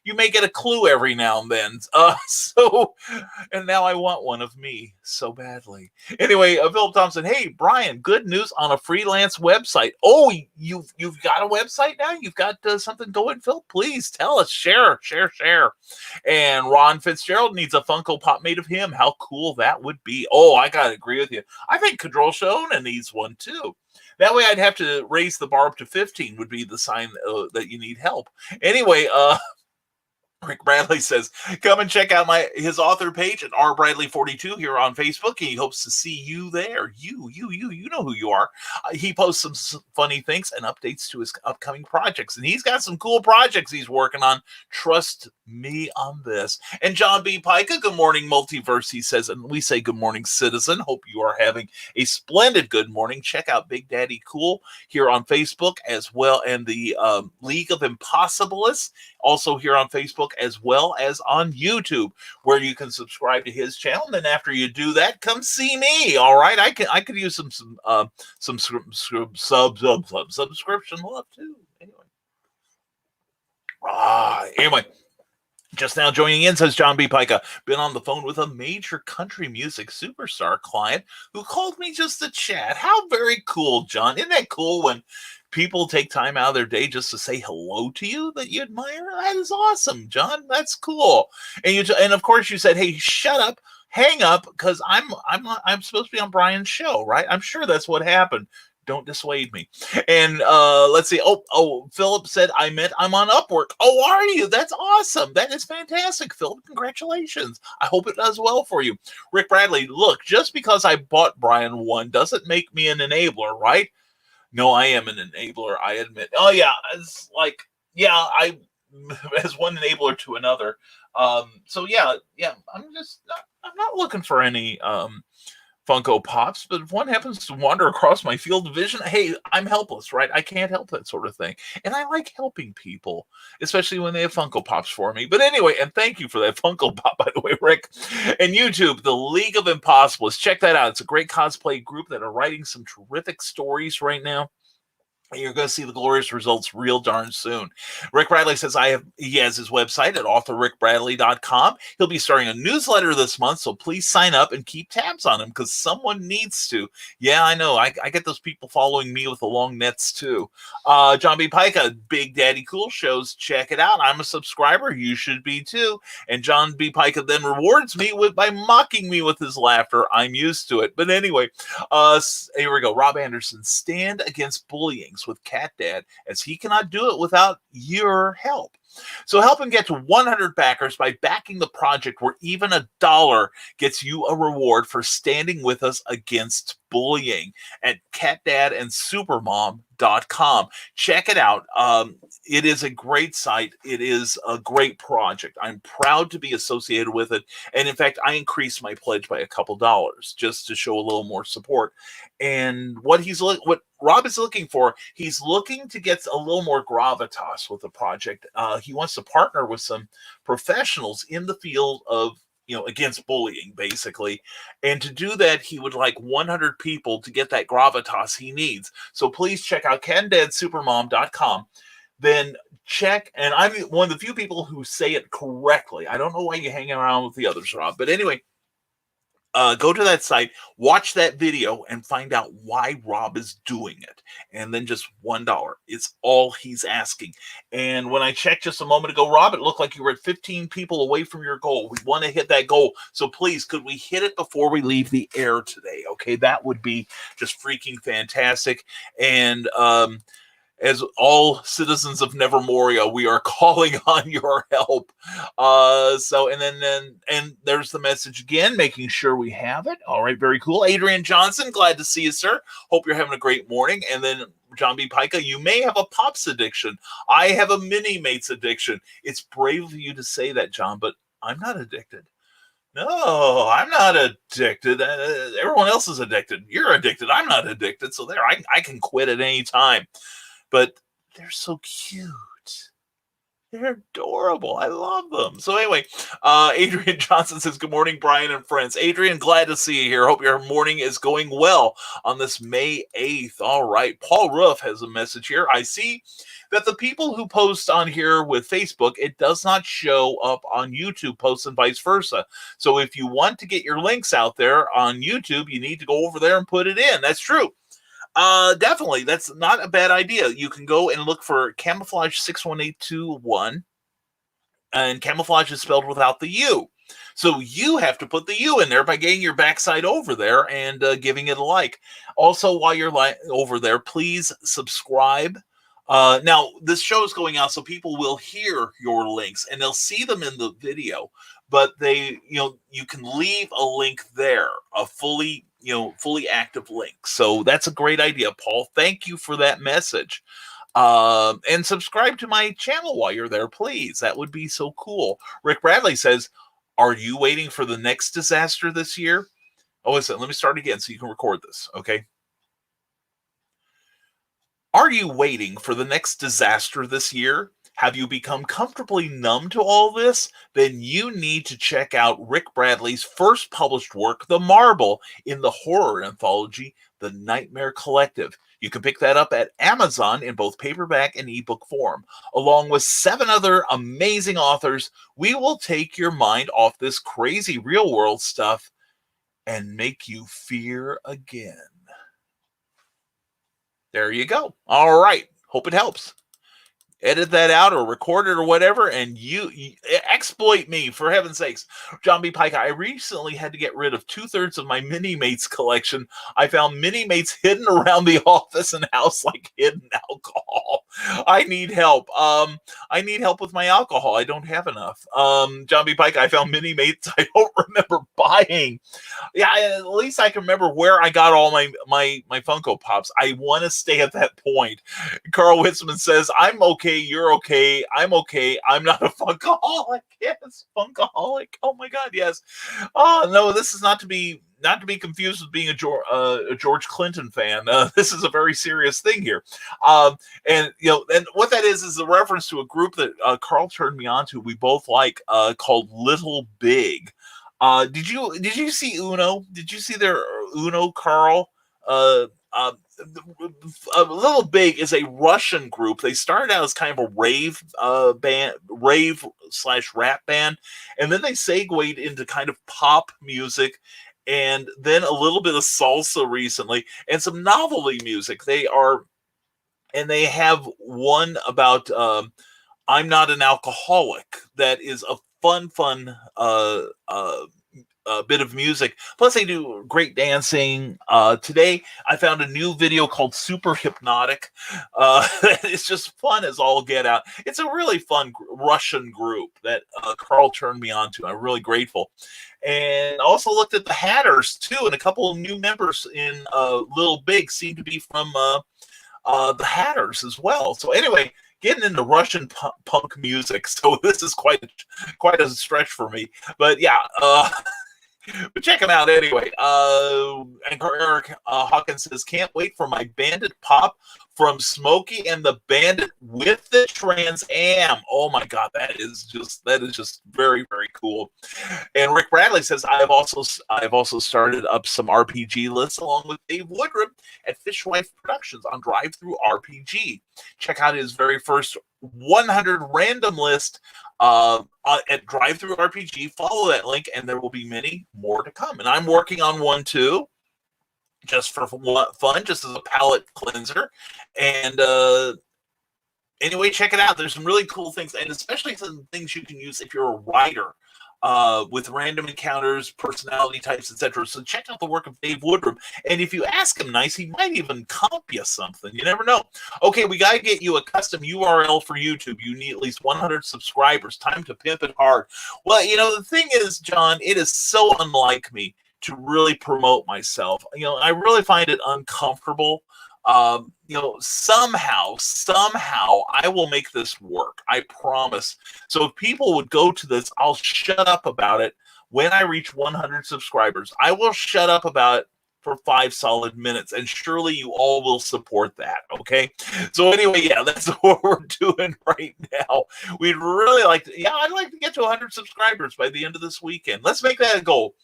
you may get a clue every now and then. And now I want one of me so badly. Anyway, Philip Thompson, hey, Brian, good news on a freelance website. Oh, you've got a website now? You've got something going, Phil? Please tell us. Share. And Ron Fitzgerald needs a Funko Pop made of him. How cool that would be. Oh, I got to agree with you. I think Kadrol Shona needs one, too. That way I'd have to raise the bar up to 15 would be the sign that you need help. Anyway, Rick Bradley says, come and check out his author page at rbradley42 here on Facebook. He hopes to see you there. You know who you are. He posts some funny things and updates to his upcoming projects. And he's got some cool projects he's working on. Trust me on this. And John B. Pica, good morning, Multiverse, he says. And we say good morning, citizen. Hope you are having a splendid good morning. Check out Big Daddy Cool here on Facebook as well. And the League of Impossibilists also here on Facebook, as well as on YouTube, where you can subscribe to his channel. And then after you do that, come see me. All right, I could use some subscription love too. Anyway. Just now joining in, says John B. Pica, been on the phone with a major country music superstar client who called me just to chat. How very cool, John. Isn't that cool when people take time out of their day just to say hello to you that you admire? That is awesome, John. That's cool. And of course you said, hey, shut up, hang up, because I'm supposed to be on Brian's show, right? I'm sure that's what happened. Don't dissuade me. And let's see. Oh, Philip said, I'm on Upwork. Oh, are you? That's awesome. That is fantastic, Philip. Congratulations. I hope it does well for you. Rick Bradley, look, just because I bought Brian one doesn't make me an enabler, right? No, I am an enabler, I admit. Oh, yeah. It's like, yeah, I as one enabler to another. So, yeah, I'm not looking for any Funko Pops, but if one happens to wander across my field of vision, hey, I'm helpless, right? I can't help that sort of thing. And I like helping people, especially when they have Funko Pops for me. But anyway, and thank you for that Funko Pop, by the way, Rick. And YouTube, the League of Impossibilists. Check that out. It's a great cosplay group that are writing some terrific stories right now. You're going to see the glorious results real darn soon. Rick Bradley says he has his website at authorrickbradley.com. He'll be starting a newsletter this month, so please sign up and keep tabs on him because someone needs to. Yeah, I know. I get those people following me with the long nets too. John B. Pica, Big Daddy Cool Shows. Check it out. I'm a subscriber. You should be too. And John B. Pica then rewards me by mocking me with his laughter. I'm used to it. But anyway, here we go. Rob Anderson, stand against bullying with Cat Dad, as he cannot do it without your help. So help him get to 100 backers by backing the project, where even $1 gets you a reward for standing with us against bullying, at catdadandsupermom.com. Check it out. It is a great site. It is a great project. I'm proud to be associated with it. And in fact, I increased my pledge by a couple dollars just to show a little more support. And what Rob is looking for, he's looking to get a little more gravitas with the project. He wants to partner with some professionals in the field of, against bullying, basically. And to do that, he would like 100 people to get that gravitas he needs. So please check out catdadandsupermom.com. Then check, and I'm one of the few people who say it correctly. I don't know why you hang around with the others, Rob. But anyway, go to that site, watch that video, and find out why Rob is doing it. And then just $1 is all he's asking. And when I checked just a moment ago, Rob, it looked like you were at 15 people away from your goal. We want to hit that goal. So please, could we hit it before we leave the air today? Okay, that would be just freaking fantastic. And as all citizens of Nevermoria, we are calling on your help. And there's the message again, making sure we have it. All right, very cool. Adrian Johnson, glad to see you, sir. Hope you're having a great morning. And then John B. Pica, you may have a Pops addiction. I have a Mini-Mates addiction. It's brave of you to say that, John, but I'm not addicted. No, I'm not addicted. Everyone else is addicted. You're addicted. I'm not addicted. So there, I can quit at any time. But they're so cute. They're adorable. I love them. So anyway, Adrian Johnson says, good morning, Brian and friends. Adrian, glad to see you here. Hope your morning is going well on this May 8th. All right. Paul Roof has a message here. I see that the people who post on here with Facebook, it does not show up on YouTube posts and vice versa. So if you want to get your links out there on YouTube, you need to go over there and put it in. That's true. Definitely. That's not a bad idea. You can go and look for Camouflage 61821, and camouflage is spelled without the U. So you have to put the U in there by getting your backside over there and giving it a like. Also, while you're over there, please subscribe. Now, this show is going out, so people will hear your links and they'll see them in the video, but you can leave a link there, a fully active link. So that's a great idea, Paul. Thank you for that message. And subscribe to my channel while you're there, please. That would be so cool. Rick Bradley says, are you waiting for the next disaster this year? Oh, listen, let me start again so you can record this, okay? Are you waiting for the next disaster this year? Have you become comfortably numb to all this? Then you need to check out Rick Bradley's first published work, The Marble, in the horror anthology, The Nightmare Collective. You can pick that up at Amazon in both paperback and ebook form. Along with 7 other amazing authors, we will take your mind off this crazy real-world stuff and make you fear again. There you go. All right. Hope it helps. Edit that out or record it or whatever, and you exploit me, for heaven's sakes. John B. Pica, I recently had to get rid of 2/3 of my Mini-Mates collection. I found Mini-Mates hidden around the office and house like hidden alcohol. I need help. I need help with my alcohol. I don't have enough. John B. Pica, I found Mini-Mates I don't remember buying. Yeah, at least I can remember where I got all my Funko Pops. I want to stay at that point. Carl Witzman says, I'm okay. You're okay. I'm okay. I'm not a Funkaholic. Yes, Funkaholic. Oh my God, yes. Oh no, this is not to be confused with being a George Clinton fan. This is a very serious thing here. And what that is a reference to a group that Carl turned me on to. We both like called Little Big. Did you see Uno? Did you see their Uno, Carl? Little Big is a Russian group. They started out as kind of a rave band, rave / rap band, and then they segued into kind of pop music, and then a little bit of salsa recently, and some novelty music. They have one about I'm Not an Alcoholic that is a fun bit of music. Plus, they do great dancing. Today, I found a new video called Super Hypnotic. It's just fun as all get out. It's a really fun Russian group that Carl turned me on to. I'm really grateful. And also looked at the Hatters, too, and a couple of new members in Little Big seem to be from the Hatters as well. So anyway, getting into Russian punk music. So this is quite a stretch for me. But yeah, but check them out anyway. And Eric Hawkins says, can't wait for my Bandit Pop from Smokey and the Bandit with the Trans Am. Oh my God, that is just very, very cool. And Rick Bradley says, I have also started up some RPG lists along with Dave Woodruff at Fishwife Productions on Drive Through RPG. Check out his very first 100 random list at Drive Through RPG. Follow that link, and there will be many more to come. And I'm working on one too, just for fun, just as a palate cleanser. And anyway, check it out. There's some really cool things, and especially some things you can use if you're a writer. With random encounters, personality types, etc. So check out the work of Dave Woodruff. And if you ask him nice, he might even comp you something. You never know. Okay, we got to get you a custom URL for YouTube. You need at least 100 subscribers. Time to pimp it hard. Well, the thing is, John, it is so unlike me to really promote myself. I really find it uncomfortable. Somehow I will make this work. I promise. So if people would go to this, I'll shut up about it when I reach 100 subscribers. I will shut up about it for 5 solid minutes, and surely you all will support that. Okay. So anyway, yeah, that's what we're doing right now. We'd really like to, I'd like to get to 100 subscribers by the end of this weekend. Let's make that a goal.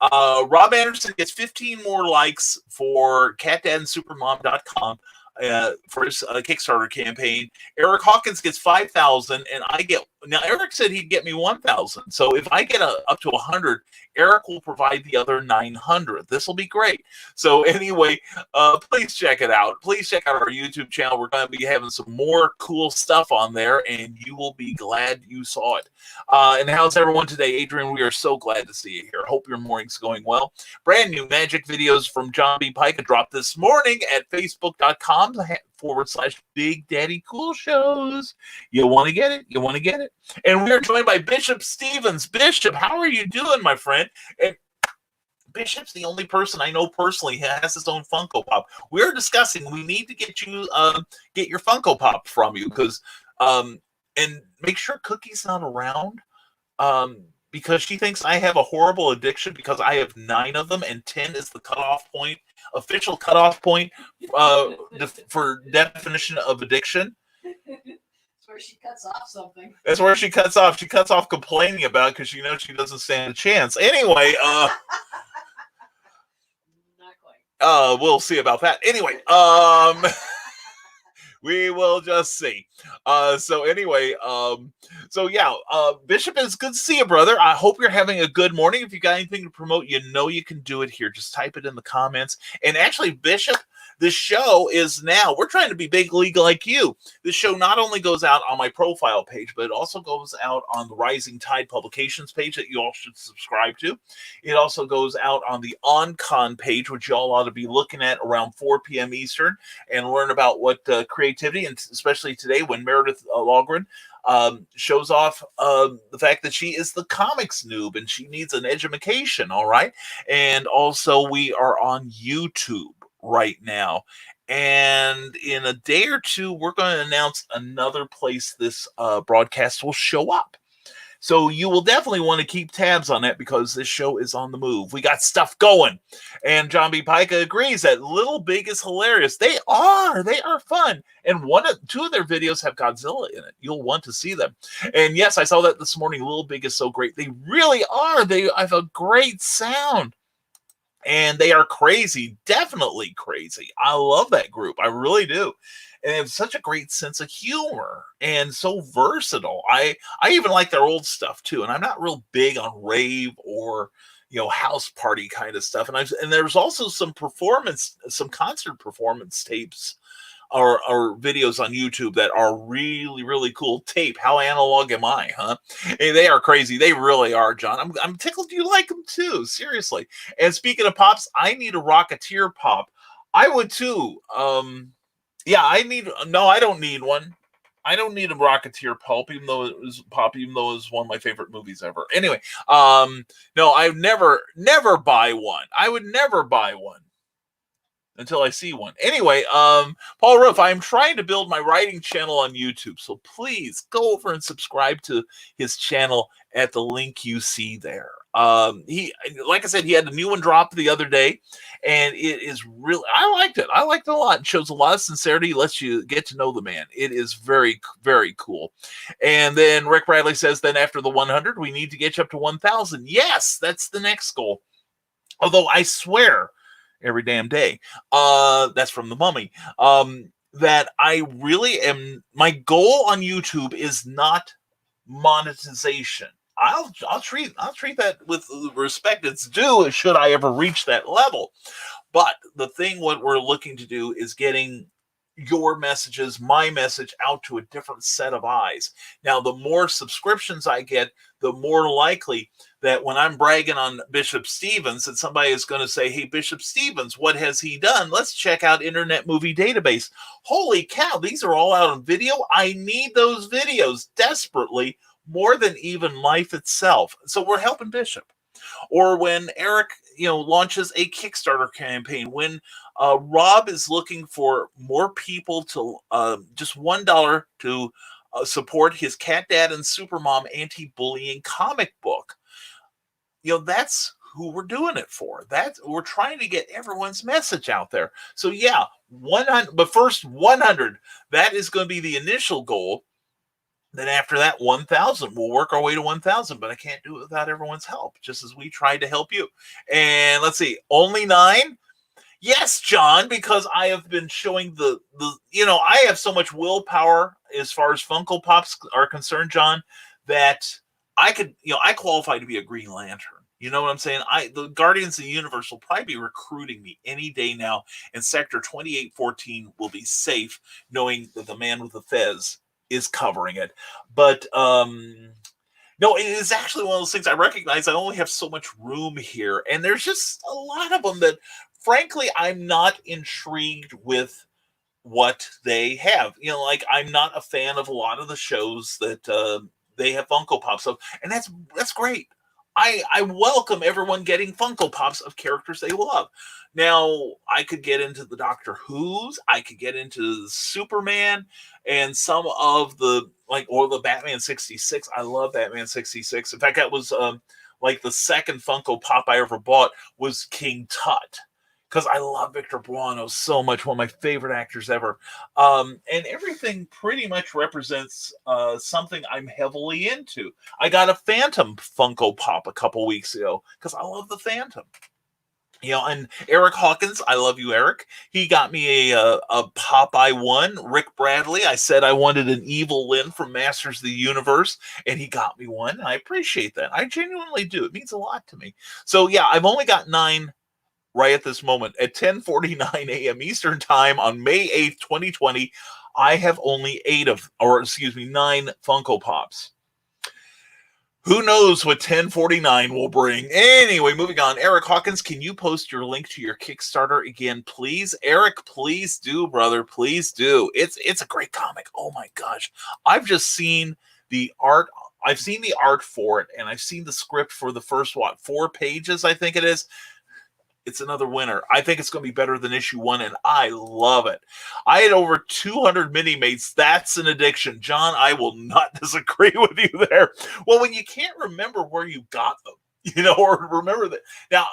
Rob Anderson gets 15 more likes for catdadandsupermom.com for his Kickstarter campaign. Eric Hawkins gets 5,000, and now Eric said he'd get me 1,000. So if I get up to 100, Eric will provide the other 900. This will be great. So anyway, please check it out. Please check out our YouTube channel. We're going to be having some more cool stuff on there, and you will be glad you saw it. And how's everyone today? Adrian, we are so glad to see you here. Hope your morning's going well. Brand new magic videos from John B. Pica dropped this morning at facebook.com/Big Daddy Cool Shows. You want to get it? You want to get it? And we are joined by Bishop Stevens. Bishop, how are you doing, my friend? And Bishop's the only person I know personally who has his own Funko Pop. We're discussing we need to get your Funko Pop from you and make sure Cookie's not around because she thinks I have a horrible addiction because I have 9 of them and 10 is the official cutoff point for definition of addiction. Where she cuts off something. That's where she cuts off. She cuts off complaining about it because she knows she doesn't stand a chance. Anyway, not quite. We'll see about that. Anyway, we will just see. So anyway, Bishop, it's good to see you, brother. I hope you're having a good morning. If you got anything to promote, you can do it here. Just type it in the comments. And actually, Bishop, this show is now, we're trying to be big league like you. This show not only goes out on my profile page, but it also goes out on the Rising Tide Publications page that you all should subscribe to. It also goes out on the OnCon page, which you all ought to be looking at around 4 p.m. Eastern and learn about what creativity, and especially today when Meredith Logren shows off the fact that she is the comics noob and she needs an education, all right? And also we are on YouTube right now. And in a day or two, we're going to announce another place this broadcast will show up. So you will definitely want to keep tabs on that because this show is on the move. We got stuff going. And John B. Pica agrees that Little Big is hilarious. They are fun. And 2 of their videos have Godzilla in it. You'll want to see them. And yes, I saw that this morning. Little Big is so great. They really are. They have a great sound. And they are crazy, definitely crazy. I love that group. I really do. And they have such a great sense of humor and so versatile. I even like their old stuff too. And I'm not real big on rave or house party kind of stuff. And there's also some concert performance tapes or videos on YouTube that are really, really cool. Tape, how analog am I, huh? Hey, they are crazy. They really are, John. I'm tickled you like them too, seriously. And speaking of pops, I need a Rocketeer pop. I would too. Yeah, I don't need one. I don't need a Rocketeer even though it was one of my favorite movies ever. Anyway, no, I never buy one. I would never buy one until I see one. Anyway, Paul Roof, I'm trying to build my writing channel on YouTube, so please go over and subscribe to his channel at the link you see there. He, like I said, he had a new one drop the other day, and it is really, I liked it. I liked it a lot. It shows a lot of sincerity, lets you get to know the man. It is very, very cool. And then Rick Bradley says, then after the 100, we need to get you up to 1,000. Yes, that's the next goal. Although I swear, every damn day. That's from The Mummy. That I really am. My goal on YouTube is not monetization. I'll treat that with the respect it's due. Should I ever reach that level? But the thing, what we're looking to do is getting your messages, my message, out to a different set of eyes. Now, the more subscriptions I get, the more likely that when I'm bragging on Bishop Stevens, that somebody is going to say, hey, Bishop Stevens, what has he done? Let's check out Internet Movie Database. Holy cow, these are all out on video. I need those videos desperately, more than even life itself. So we're helping Bishop. Or when Eric, launches a Kickstarter campaign, when Rob is looking for more people to just $1 to support his Cat Dad and Supermom anti-bullying comic book. That's who we're doing it for. We're trying to get everyone's message out there. So yeah, 100, but first 100, that is going to be the initial goal. Then after that, 1,000. We'll work our way to 1,000, but I can't do it without everyone's help, just as we tried to help you. And let's see, only 9? Yes, John, because I have been showing I have so much willpower as far as Funko Pops are concerned, John, that I could, I qualify to be a Green Lantern. You know what I'm saying? The Guardians of the Universe will probably be recruiting me any day now, and Sector 2814 will be safe, knowing that the man with the fez is covering it. But no, it is actually one of those things I recognize. I only have so much room here, and there's just a lot of them that, frankly, I'm not intrigued with what they have. Like, I'm not a fan of a lot of the shows that they have Funko Pops of, and that's great. I welcome everyone getting Funko Pops of characters they love. Now, I could get into the Doctor Who's, I could get into Superman, and some of or the Batman 66. I love Batman 66. In fact, that was like the second Funko Pop I ever bought was King Tut, because I love Victor Buono so much, one of my favorite actors ever. And everything pretty much represents something I'm heavily into. I got a Phantom Funko Pop a couple weeks ago because I love the Phantom. And Eric Hawkins, I love you, Eric. He got me a Popeye 1. Rick Bradley, I said I wanted an Evil Lyn from Masters of the Universe, and he got me one. I appreciate that. I genuinely do. It means a lot to me. So, yeah, I've only got 9 right at this moment. At 10:49 a.m. Eastern Time on May 8th, 2020, I have only 9 Funko Pops. Who knows what 1049 will bring? Anyway, moving on. Eric Hawkins, can you post your link to your Kickstarter again, please? Eric, please do, brother. Please do. It's a great comic. Oh my gosh. I've just seen the art. I've seen the art for it, and I've seen the script for the first, 4 pages, I think it is. It's another winner. I think it's going to be better than issue 1, and I love it. I had over 200 mini-mates. That's an addiction. John, I will not disagree with you there. Well, when you can't remember where you got them, or remember that. Now,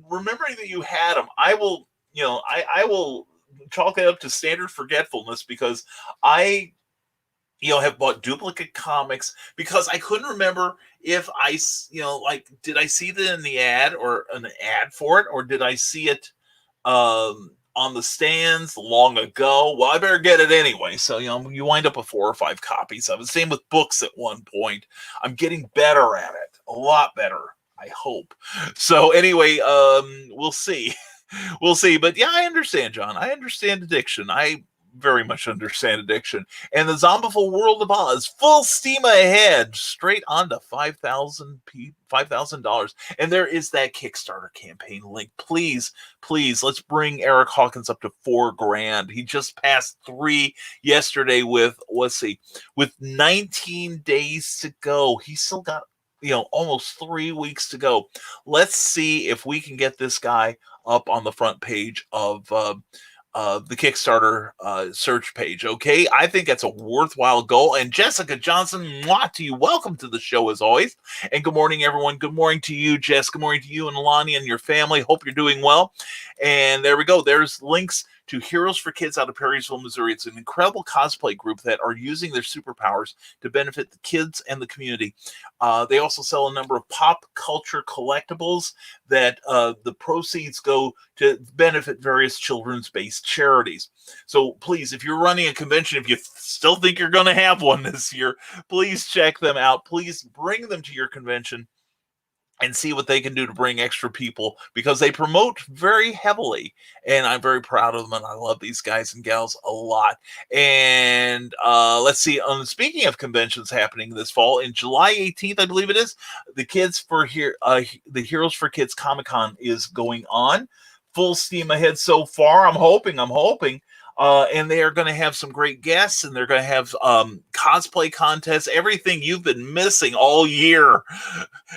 remembering that you had them, I will, I will chalk it up to standard forgetfulness, because I have bought duplicate comics because I couldn't remember if did I see that in the ad or an ad for it, or did I see it on the stands long ago? Well, I better get it anyway. So, you wind up with 4 or 5 copies of it. Same with books at one point. I'm getting better at it, a lot better, I hope. So anyway, we'll see. We'll see. But yeah, I understand, John. I understand addiction. I very much understand addiction. And the Zombiful World of Oz, full steam ahead, straight on to $5,000. And there is that Kickstarter campaign link. Please, let's bring Eric Hawkins up to $4,000. He just passed 3 yesterday with 19 days to go. He's still got almost 3 weeks to go. Let's see if we can get this guy up on the front page of the Kickstarter search page. Okay, I think that's a worthwhile goal. And Jessica Johnson, mwah to you. Welcome to the show as always. And good morning, everyone. Good morning to you, Jess. Good morning to you and Lonnie and your family. Hope you're doing well. And there we go. There's links to Heroes for Kids out of Perrysville, Missouri. It's an incredible cosplay group that are using their superpowers to benefit the kids and the community. They also sell a number of pop culture collectibles that the proceeds go to benefit various children's-based charities. So please, if you're running a convention, if you still think you're going to have one this year, please check them out. Please bring them to your convention and see what they can do to bring extra people, because they promote very heavily, and I'm very proud of them, and I love these guys and gals a lot. And let's see, speaking of conventions happening this fall, in July 18th, I believe it is, the Heroes for Kids Comic-Con is going on. Full steam ahead so far. I'm hoping. And they are going to have some great guests, and they're going to have cosplay contests, everything you've been missing all year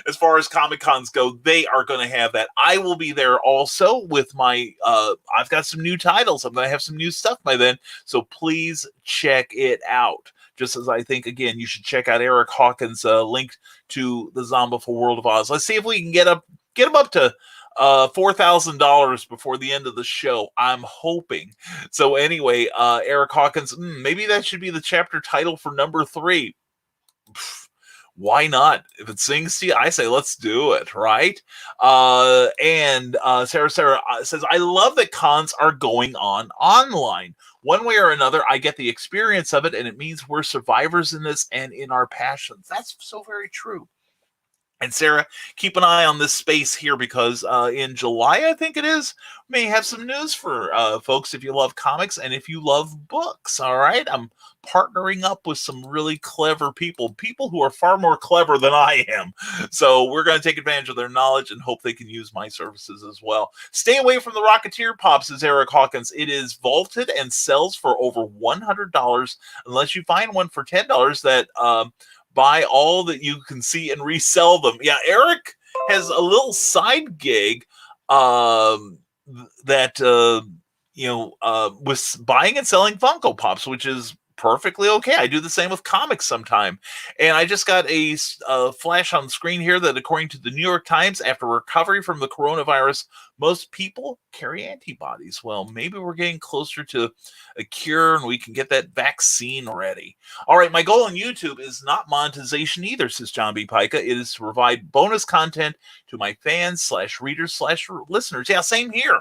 as far as Comic-Cons go. They are going to have that. I will be there also with my, I've got some new titles. I'm going to have some new stuff by then. So please check it out. Just as I think, again, you should check out Eric Hawkins' link to the Zombiful World of Oz. Let's see if we can get him up to $4,000 before the end of the show. I'm hoping. So anyway, Eric Hawkins, maybe that should be the chapter title for number 3. Why not? If it sings to you, I say let's do it, right? And Sarah says, I love that cons are going on online. One way or another, I get the experience of it, and it means we're survivors in this and in our passions. That's so very true. And Sarah, keep an eye on this space here, because in July, I think it is, may have some news for folks if you love comics and if you love books, all right? I'm partnering up with some really clever people who are far more clever than I am. So we're going to take advantage of their knowledge and hope they can use my services as well. Stay away from the Rocketeer Pop, says Eric Hawkins. It is vaulted and sells for over $100 unless you find one for $10 that... buy all that you can see and resell them. Yeah, Eric has a little side gig that with buying and selling Funko Pops, which is perfectly okay. I do the same with comics sometime. And I just got a flash on the screen here that according to the New York Times, after recovery from the coronavirus, most people carry antibodies. Well, maybe we're getting closer to a cure and we can get that vaccine ready. All right, my goal on YouTube is not monetization either, says John B. Pica. It is to provide bonus content to my fans / readers / listeners. Yeah, same here.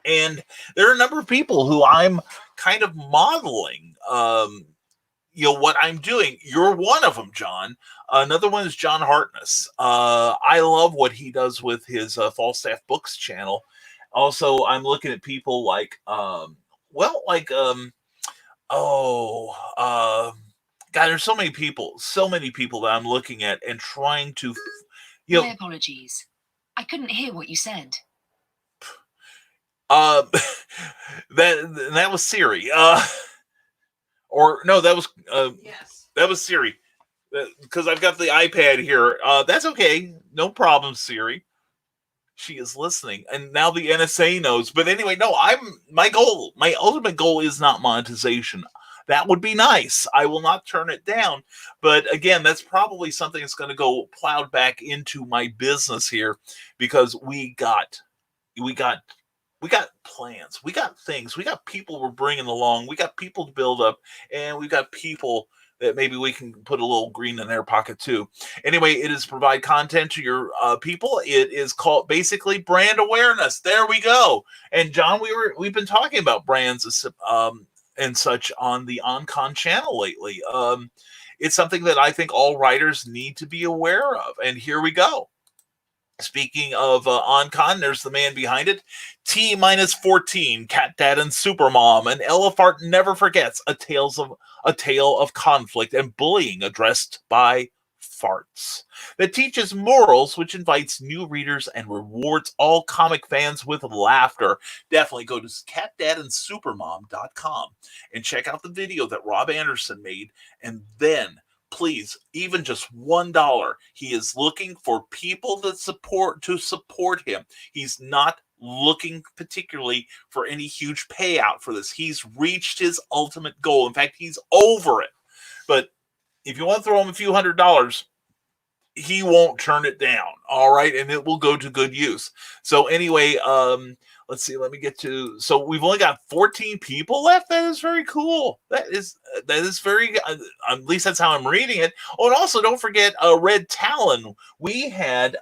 And there are a number of people who I'm kind of modeling, what I'm doing. You're one of them, John. Another one is John Hartness. I love what he does with his Falstaff Books channel. Also, I'm looking at people like, God, there's so many people that I'm looking at and trying to, My apologies. I couldn't hear what you said. That was Siri. Or no, that was Yes. That was Siri. Because I've got the iPad here. That's okay. No problem, Siri. She is listening, and now the NSA knows. But anyway, no, my ultimate goal is not monetization. That would be nice. I will not turn it down. But again, that's probably something that's going to go plowed back into my business here, because we got plans. We got things. We got people we're bringing along. We got people to build up, and we got people that maybe we can put a little green in their pocket too. Anyway, it is provide content to your people. It is called basically brand awareness. There we go. And John, we've been talking about brands and such on the OnCon channel lately. It's something that I think all writers need to be aware of. And here we go. Speaking of OnCon, there's the man behind it. T-14, Cat Dad and Supermom, and Elefart Never Forgets, a tale of conflict and bullying addressed by farts that teaches morals, which invites new readers and rewards all comic fans with laughter. Definitely go to catdadandsupermom.com and check out the video that Rob Anderson made, and then please, even just $1. He is looking for people to support him. He's not looking particularly for any huge payout for this. He's reached his ultimate goal. In fact, he's over it. But if you want to throw him a few $100s, he won't turn it down. All right, and it will go to good use. So anyway, let's see. Let me get to. So we've only got 14 people left. That is very cool. That is very. At least that's how I'm reading it. Oh, and also don't forget Red Talon. We had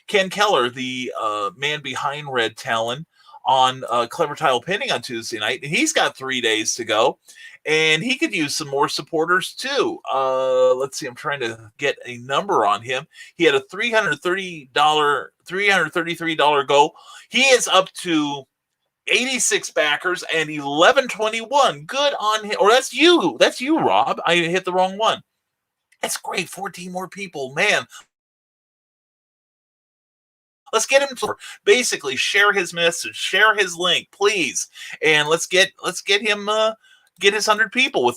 Ken Keller, the man behind Red Talon, on Clever Tile Pinning on Tuesday night, and he's got 3 days to go. And he could use some more supporters too. Let's see. I'm trying to get a number on him. He had a $333 goal. He is up to 86 backers and 1121. Good on him. Or that's you. That's you, Rob. I hit the wrong one. That's great. 14 more people, man. Let's get him to basically share his message, share his link, please, and let's get him. Get his 100 people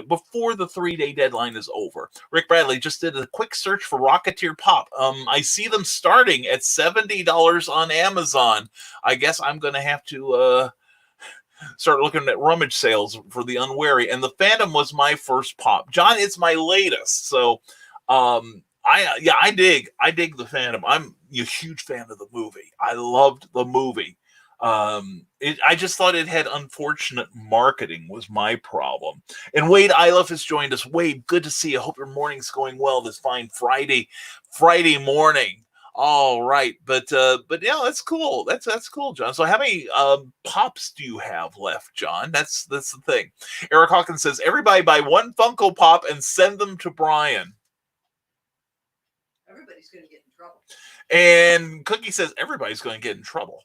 before the 3-day deadline is over. Rick Bradley just did a quick search for Rocketeer Pop. I see them starting at $70 on Amazon. I guess I'm going to have to start looking at rummage sales for the unwary. And the Phantom was my first pop. John, it's my latest. So I dig the Phantom. I'm a huge fan of the movie. I loved the movie. I just thought it had unfortunate marketing was my problem. And Wade Iloff has joined us. Wade, good to see you. I hope your morning's going well this fine Friday morning. All right, but yeah, that's cool. That's cool, John. So how many pops do you have left, John? That's the thing. Eric Hawkins says everybody buy one Funko Pop and send them to Brian. Everybody's going to get in trouble. And Cookie says everybody's going to get in trouble.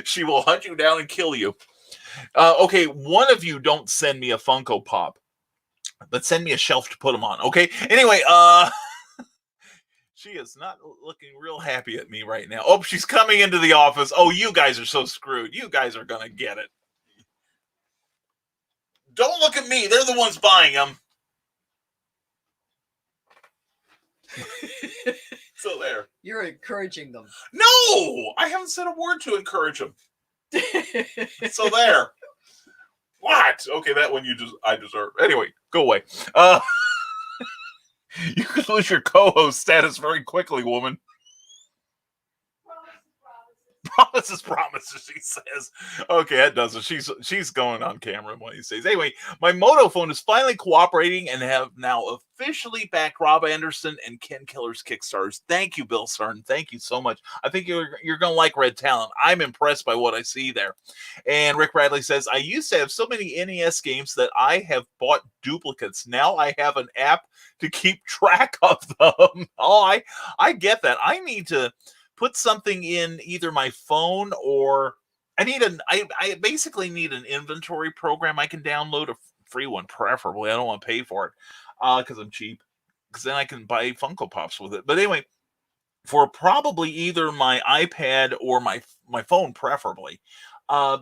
She will hunt you down and kill you. Okay, one of you don't send me a Funko Pop, but send me a shelf to put them on. Okay. Anyway, she is not looking real happy at me right now. Oh, she's coming into the office. Oh, you guys are so screwed. You guys are gonna get it. Don't look at me. They're the ones buying them. So there. You're encouraging them. No, I haven't said a word to encourage them. So there. What? Okay, that one I deserve. Anyway, go away. You could lose your co-host status very quickly, woman. Promises, she says. Okay, that does it. She's going on camera one of these days. Anyway, my Moto phone is finally cooperating and have now officially backed Rob Anderson and Ken Keller's Kickstarters. Thank you, Bill Stern. Thank you so much. I think you're going to like Red Talon. I'm impressed by what I see there. And Rick Bradley says, I used to have so many NES games that I have bought duplicates. Now I have an app to keep track of them. Oh, I get that. I need to put something in either my phone or I basically need an inventory program I can download, a free one preferably. I don't want to pay for it because I'm cheap, because then I can buy Funko Pops with it. But anyway, for probably either my iPad or my phone preferably,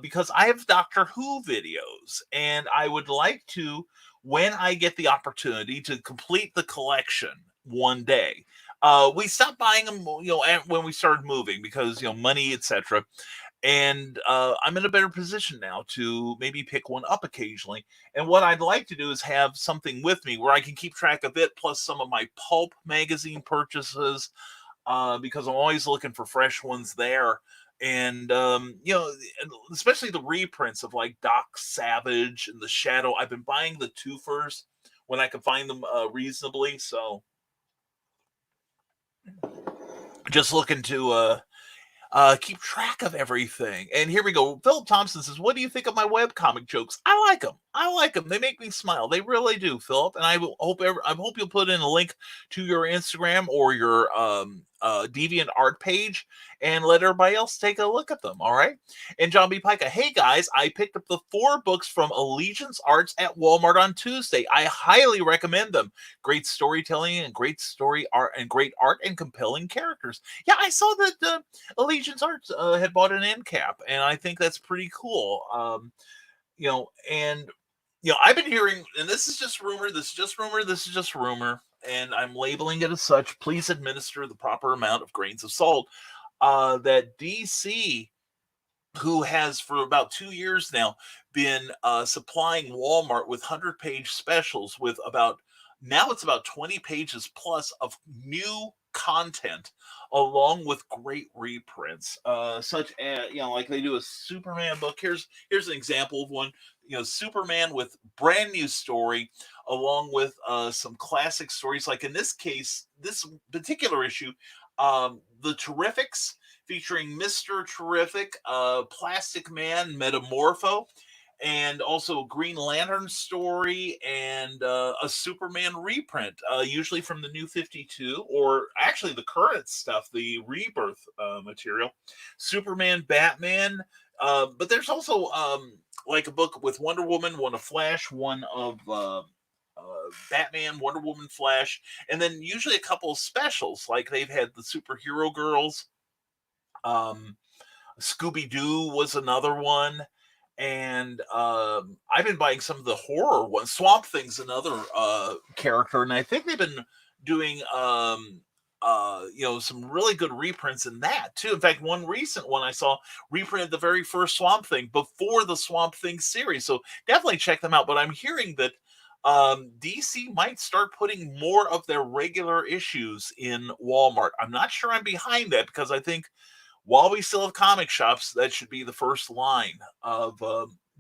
because I have Doctor Who videos and I would like to, when I get the opportunity, to complete the collection one day. We stopped buying them, when we started moving because, money, etc. And I'm in a better position now to maybe pick one up occasionally. And what I'd like to do is have something with me where I can keep track of it, plus some of my pulp magazine purchases. because I'm always looking for fresh ones there. And especially the reprints of like Doc Savage and The Shadow. I've been buying the twofers when I can find them reasonably. So just looking to keep track of everything. And here we go. Philip Thompson says, "What do you think of my webcomic jokes?" I like them. I like them. They make me smile. They really do, Philip. And I hope you'll put in a link to your Instagram or your Deviant Art page and let everybody else take a look at them. All right. And John B. Pica, "Hey guys, I picked up the 4 books from Allegiance Arts at Walmart on Tuesday. I highly recommend them. Great storytelling and great story art and great art and compelling characters." Yeah, I saw that Allegiance Arts had bought an end cap, and I think that's pretty cool. I've been hearing, and this is just rumor, and I'm labeling it as such. Please administer the proper amount of grains of salt. That DC, who has for about 2 years now been supplying Walmart with 100-page specials with about 20 pages plus of new content, along with great reprints, such as like they do a Superman book. Here's an example of one. Superman with brand new story, along with some classic stories. Like in this case, this particular issue, the Terrifics, featuring Mr. Terrific, Plastic Man, Metamorpho, and also a Green Lantern story and a Superman reprint, usually from the New 52, or actually the current stuff, the Rebirth material. Superman, Batman, but there's also like a book with Wonder Woman, one of Flash, one of Batman, Wonder Woman, Flash, and then usually a couple of specials, like they've had the Superhero Girls. Scooby-Doo was another one. And I've been buying some of the horror ones. Swamp Thing's another character, and I think they've been doing some really good reprints in that too. In fact, one recent one I saw reprinted the very first Swamp Thing before the Swamp Thing series. So definitely check them out. But I'm hearing that DC might start putting more of their regular issues in Walmart. I'm not sure I'm behind that, because I think while we still have comic shops, that should be the first line of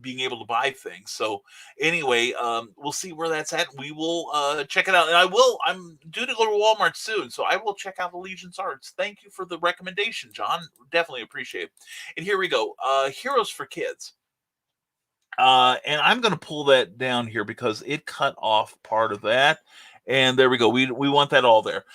being able to buy things. So anyway, we'll see where that's at. We will check it out. And I'm due to go to Walmart soon, so I will check out Allegiance Arts. Thank you for the recommendation, John. Definitely appreciate it. And here we go. Heroes for Kids. And I'm going to pull that down here because it cut off part of that. And there we go. We want that all there.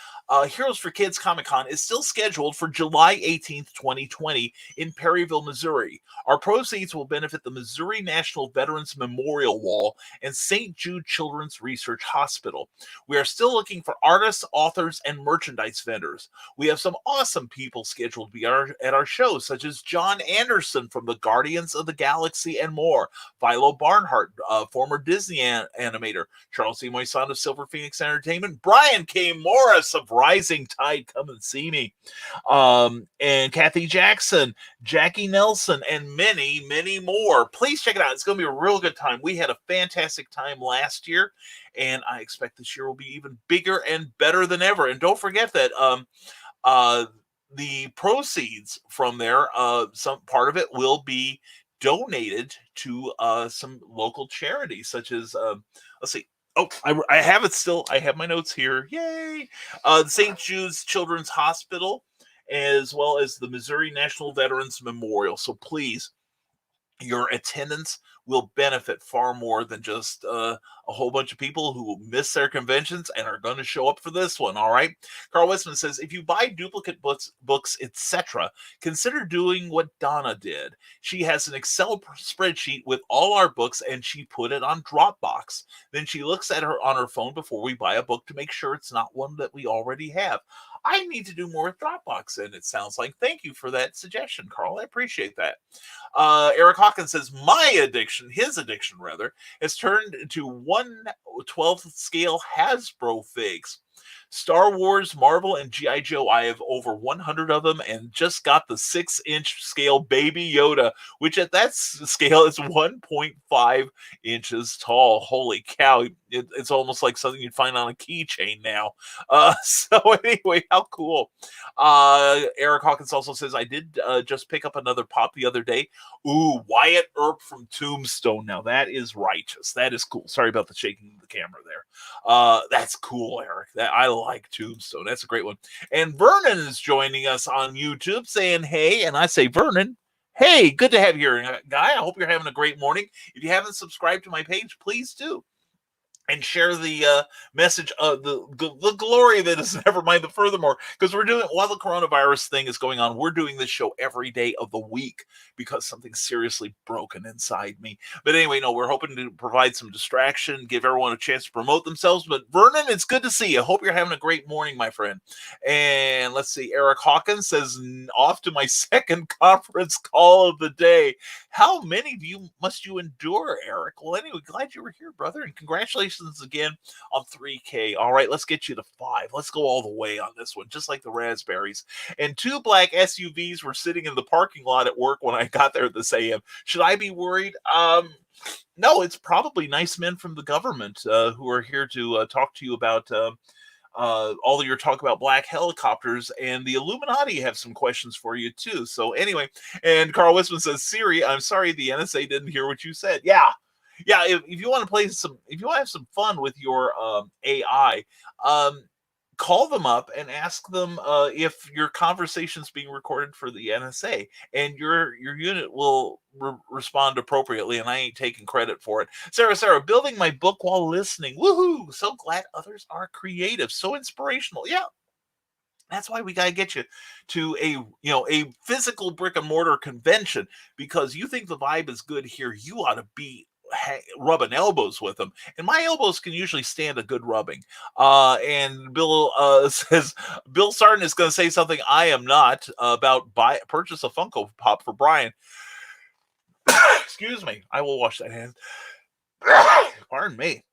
Heroes for Kids Comic-Con is still scheduled for July 18th, 2020 in Perryville, Missouri. Our proceeds will benefit the Missouri National Veterans Memorial Wall and St. Jude Children's Research Hospital. We are still looking for artists, authors, and merchandise vendors. We have some awesome people scheduled to be at our show, such as John Anderson from the Guardians of the Galaxy and more, Philo Barnhart, former Disney animator, Charles C. Moisan of Silver Phoenix Entertainment, Brian K. Morris of Rising Tide, come and see me, and Kathy Jackson, Jackie Nelson, and many, many more. Please check it out. It's going to be a real good time. We had a fantastic time last year, and I expect this year will be even bigger and better than ever. And don't forget that the proceeds from there, some part of it will be donated to some local charities, such as let's see. Oh, I have it still. I have my notes here. Yay! The St. Jude's Children's Hospital, as well as the Missouri National Veterans Memorial. So please, your attendance will benefit far more than just a whole bunch of people who miss their conventions and are going to show up for this one. All right. Carl Westman says, if you buy duplicate books, etc., consider doing what Donna did. She has an Excel spreadsheet with all our books, and she put it on Dropbox. Then she looks at her on her phone before we buy a book to make sure it's not one that we already have. I need to do more with Dropbox, and it sounds like. Thank you for that suggestion, Carl. I appreciate that. Eric Hawkins says, his addiction, has turned into 1/12th scale Hasbro figs. Star Wars, Marvel, and G.I. Joe. I have over 100 of them and just got the 6-inch scale Baby Yoda, which at that scale is 1.5 inches tall. Holy cow. It's almost like something you'd find on a keychain now. So anyway, how cool. Eric Hawkins also says, I did just pick up another pop the other day. Ooh, Wyatt Earp from Tombstone. Now that is righteous. That is cool. Sorry about the shaking of the camera there. That's cool, Eric. I like Tombstone. That's a great one. And Vernon is joining us on YouTube saying, hey, and I say, Vernon, hey, good to have you here, guy. I hope you're having a great morning. If you haven't subscribed to my page, please do. And share the message of the glory that is Nevermind the Furthermore, because we're doing, while the coronavirus thing is going on, we're doing this show every day of the week because something's seriously broken inside me. But anyway, no, we're hoping to provide some distraction, give everyone a chance to promote themselves. But Vernon, it's good to see you. Hope you're having a great morning, my friend. And let's see, Eric Hawkins says, off to my second conference call of the day. How many of you must you endure, Eric? Well, anyway, glad you were here, brother, and congratulations again on 3K. All right, let's get you to 5. Let's go all the way on this one, just like the raspberries. And 2 black SUVs were sitting in the parking lot at work when I got there this AM. Should I be worried? No, it's probably nice men from the government who are here to talk to you about all of your talk about black helicopters, and the Illuminati have some questions for you too. So anyway, and Carl Wisman says, Siri, I'm sorry the NSA didn't hear what you said. Yeah, if you want to play some, if you want to have some fun with your AI, call them up and ask them if your conversation's being recorded for the NSA, and your unit will respond appropriately, and I ain't taking credit for it. Sarah, building my book while listening. Woohoo! So glad others are creative. So inspirational. Yeah. That's why we got to get you to a physical brick and mortar convention, because you think the vibe is good here. You ought to be rubbing elbows with them, and my elbows can usually stand a good rubbing. And Bill says Bill Sarton is going to say something I am not about purchase a Funko Pop for Brian. Excuse me, I will wash that hand. Pardon me.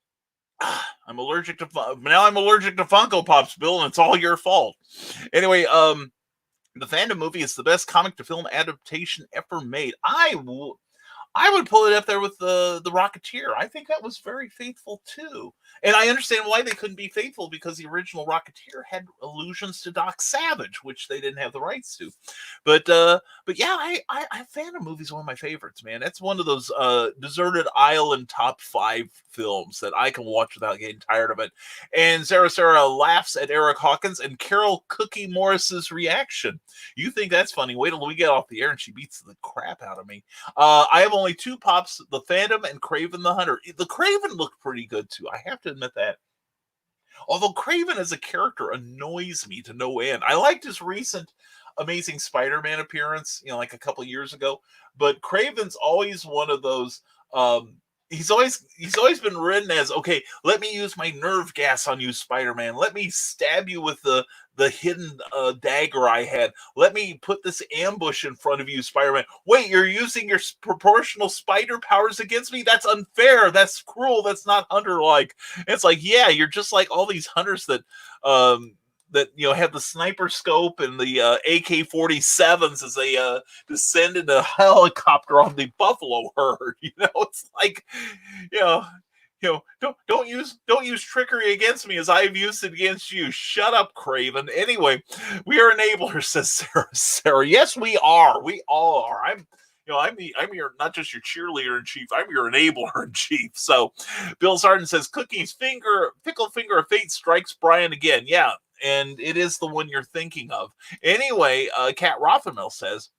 I'm allergic to Funko Pops, Bill, and it's all your fault. Anyway, the Phantom movie is the best comic to film adaptation ever made. I would pull it up there with the Rocketeer. I think that was very faithful too. And I understand why they couldn't be faithful, because the original Rocketeer had allusions to Doc Savage, which they didn't have the rights to. But yeah, I Phantom movie is one of my favorites, man. That's one of those deserted island top 5 films that I can watch without getting tired of it. And Sarah laughs at Eric Hawkins and Carol Cookie Morris's reaction. You think that's funny? Wait till we get off the air and she beats the crap out of me. I have only 2 pops, the Phantom and Kraven the Hunter. The Kraven looked pretty good too, I have to admit that. Although Kraven as a character annoys me to no end. I liked his recent Amazing Spider-Man appearance, like a couple years ago, but Kraven's always one of those he's always been written as, okay, let me use my nerve gas on you, Spider-Man. Let me stab you with the hidden dagger I had. Let me put this ambush in front of you, Spider-Man. Wait, you're using your proportional spider powers against me? That's unfair. That's cruel. That's not hunter-like. It's like, yeah, you're just like all these hunters that have the sniper scope and the AK-47s as they descend in a helicopter on the buffalo herd. It's like, don't use trickery against me as I've used it against you. Shut up, Kraven. Anyway, we are enablers, says Sarah. Yes, we are. We all are. I'm your, not just your cheerleader in chief, I'm your enabler in chief. So Bill Sarton says, Cookie's fickle finger of fate strikes Brian again. Yeah, and it is the one you're thinking of. Anyway, Kat Rothenmel says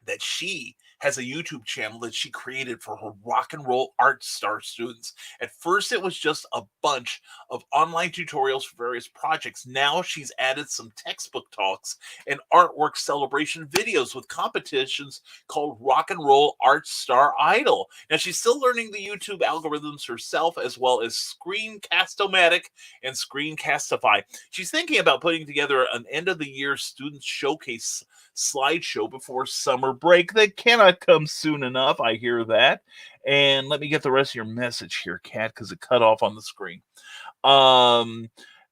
that she has a YouTube channel that she created for her rock and roll art star students. At first, it was just a bunch of online tutorials for various projects. Now she's added some textbook talks and artwork celebration videos with competitions called Rock and Roll Art Star Idol. Now she's still learning the YouTube algorithms herself, as well as Screencast-O-Matic and Screencastify. She's thinking about putting together an end of the year student showcase slideshow before summer break. That cannot come soon enough. I hear that. And let me get the rest of your message here, Kat, because it cut off on the screen.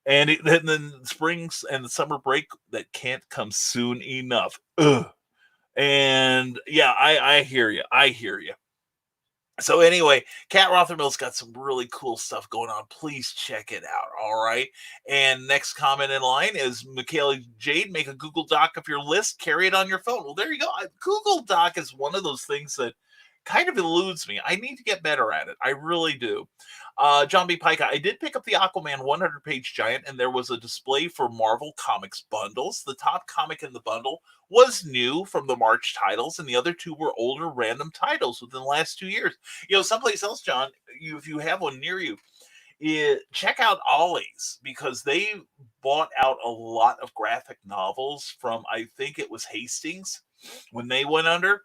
And then springs and the summer break that can't come soon enough. Ugh. And yeah, I hear you. I hear you. So anyway, Kat Rothermill's got some really cool stuff going on. Please check it out. All right. And next comment in line is Michaela Jade. Make a Google Doc of your list. Carry it on your phone. Well, there you go. Google Doc is one of those things that kind of eludes me. I need to get better at it. I really do. John B. Pike, I did pick up the Aquaman 100-page giant, and there was a display for Marvel Comics bundles. The top comic in the bundle was new from the March titles, and the other two were older random titles within the last 2 years. Someplace else, John, if you have one near you, check out Ollie's, because they bought out a lot of graphic novels from, I think it was Hastings when they went under.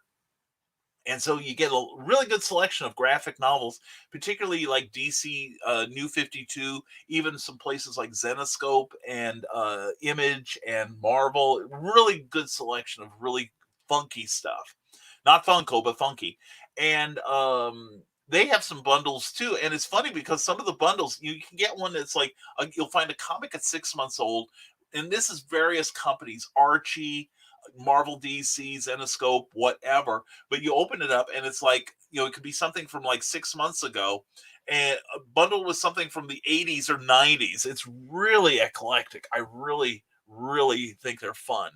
And so you get a really good selection of graphic novels, particularly like DC New 52, even some places like Zenoscope and Image and Marvel. Really good selection of really funky stuff. Not Funko, but funky. And they have some bundles too. And it's funny because some of the bundles, you can get one that's like, you'll find a comic at 6 months old. And this is various companies, Archie, Marvel, DC, Zenoscope, whatever. But you open it up and it's like, it could be something from like 6 months ago and a bundle with something from the 80s or 90s. It's really eclectic. I really, really think they're fun.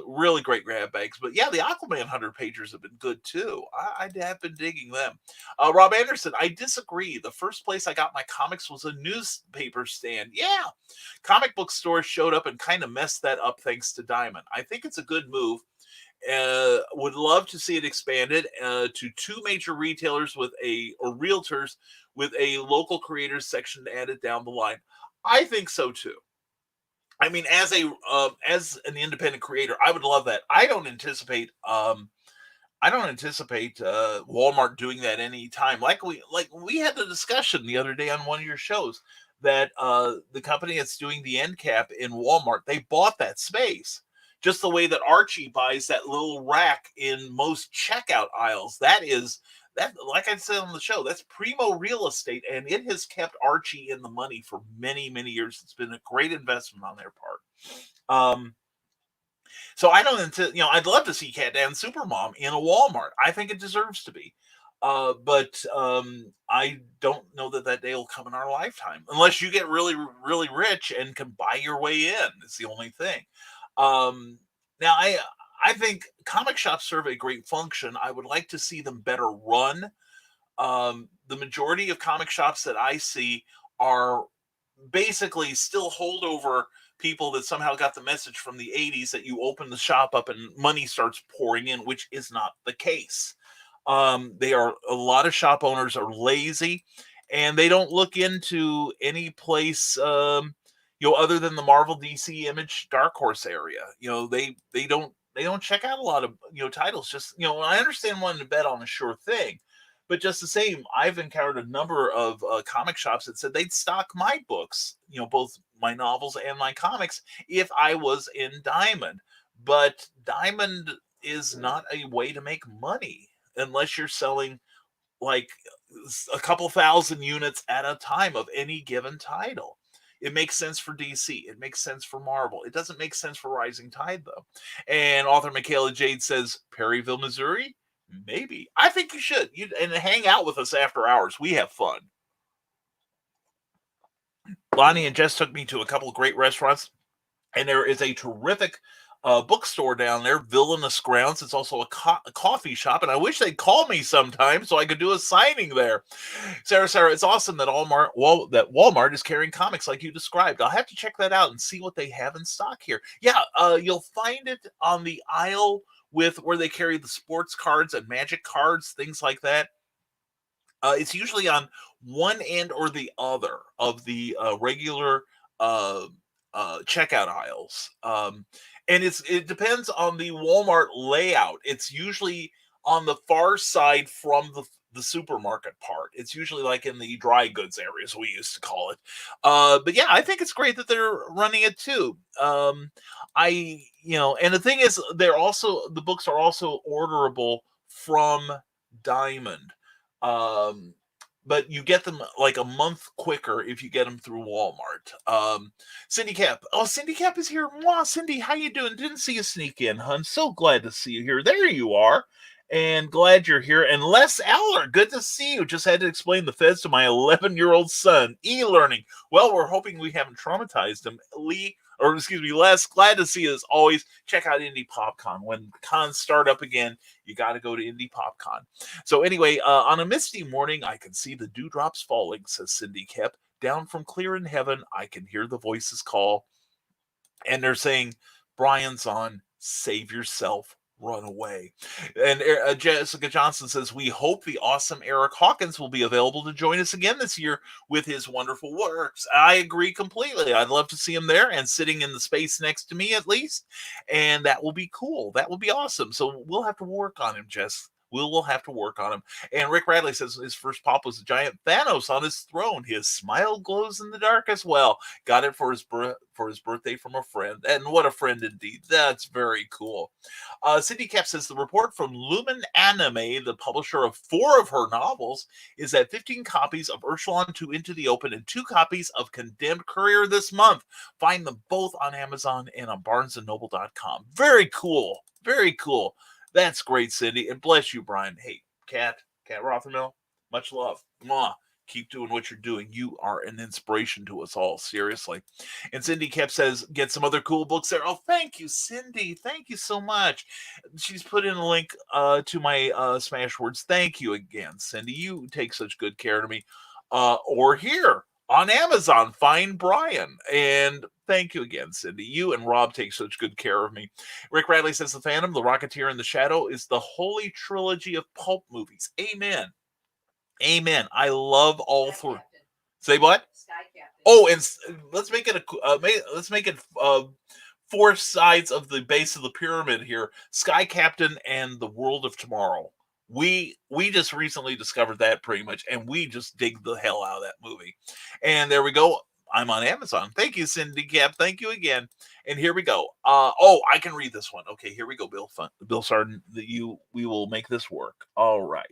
Really great grab bags. But yeah, the Aquaman 100 pagers have been good too. I have been digging them. Rob Anderson, I disagree. The first place I got my comics was a newspaper stand. Yeah, comic book stores showed up and kind of messed that up thanks to Diamond. I think it's a good move. Would love to see it expanded to 2 major retailers or realtors with a local creators section added down the line. I think so too. I mean, as an independent creator, I would love that. I don't anticipate Walmart doing that anytime. Like we had the discussion the other day on one of your shows that the company that's doing the end cap in Walmart, they bought that space. Just the way that Archie buys that little rack in most checkout aisles. That, like I said on the show, that's primo real estate, and it has kept Archie in the money for many, many years. It's been a great investment on their part. So I don't, I'd love to see Cat Dan Supermom in a Walmart. I think it deserves to be. But I don't know that day will come in our lifetime, unless you get really, really rich and can buy your way in. It's the only thing. Now I think comic shops serve a great function. I would like to see them better run. The majority of comic shops that I see are basically still holdover people that somehow got the message from the 80s that you open the shop up and money starts pouring in, which is not the case. A lot of shop owners are lazy and they don't look into any place, other than the Marvel, DC, Image, Dark Horse area. They don't check out a lot of, titles. Just, I understand wanting to bet on a sure thing, but just the same, I've encountered a number of comic shops that said they'd stock my books, both my novels and my comics, if I was in Diamond. But Diamond is not a way to make money unless you're selling like a couple thousand units at a time of any given title. It makes sense for DC. It makes sense for Marvel. It doesn't make sense for Rising Tide, though. And author Michaela Jade says, Perryville, Missouri? Maybe. I think you should. And hang out with us after hours. We have fun. Lonnie and Jess took me to a couple of great restaurants. And there is a terrific bookstore down there, Villainous Grounds. It's also a coffee shop, and I wish they'd call me sometime so I could do a signing there. Sarah, it's awesome that Walmart is carrying comics like you described. I'll have to check that out and see what they have in stock here. Yeah, you'll find it on the aisle with where they carry the sports cards and magic cards, things like that. It's usually on one end or the other of the regular checkout aisles. And it depends on the Walmart layout. It's usually on the far side from the supermarket part. It's usually like in the dry goods areas, we used to call it. But yeah, I think it's great that they're running it too. And the thing is, the books are also orderable from Diamond. but you get them like a month quicker if you get them through Walmart. Cindy Cap. Oh, Cindy Cap is here. Wow, Cindy, how you doing? Didn't see you sneak in, hun. So glad to see you here. There you are. And glad you're here. And Les Eller, good to see you. Just had to explain the feds to my 11-year-old son. E-learning. Well, we're hoping we haven't traumatized him. Les, glad to see you as always. Check out Indie PopCon. When cons start up again, you got to go to Indie PopCon. So anyway, on a misty morning, I can see the dewdrops falling, says Cindy Kep. Down from clear in heaven, I can hear the voices call. And they're saying, Brian's on, save yourself, run away. And Jessica Johnson says, we hope the awesome Eric Hawkins will be available to join us again this year with his wonderful works. I agree completely. I'd love to see him there and sitting in the space next to me at least. And that will be cool. That will be awesome. So we'll have to work on him, Jess. We'll have to work on him. And Rick Radley says his first pop was a giant Thanos on his throne. His smile glows in the dark as well. Got it for his birthday from a friend. And what a friend indeed. That's very cool. Cindy Cap says the report from Lumen Anime, the publisher of 4 of her novels, is that 15 copies of Ursulon 2 Into the Open and 2 copies of Condemned Courier this month. Find them both on Amazon and on barnesandnoble.com. Very cool. Very cool. That's great, Cindy. And bless you, Brian. Hey, Kat Rothermill, much love. Mwah. Keep doing what you're doing. You are an inspiration to us all, seriously. And Cindy Kep says, get some other cool books there. Oh, thank you, Cindy. Thank you so much. She's put in a link to my Smashwords. Thank you again, Cindy. You take such good care of me. Or here on Amazon, find Brian. And thank you again, Cindy. You and Rob take such good care of me. Rick Radley says The Phantom, The Rocketeer, and The Shadow is the holy trilogy of pulp movies. Amen. Amen. I love all 3. Say what? Sky Captain. Oh, and let's make it 4 sides of the base of the pyramid here. Sky Captain and The World of Tomorrow. We just recently discovered that pretty much, and we just dig the hell out of that movie. And there we go. I'm on Amazon. Thank you, Cindy Cap. Thank you again. And here we go. I can read this one. Okay, here we go, Bill Sarden. We will make this work. All right.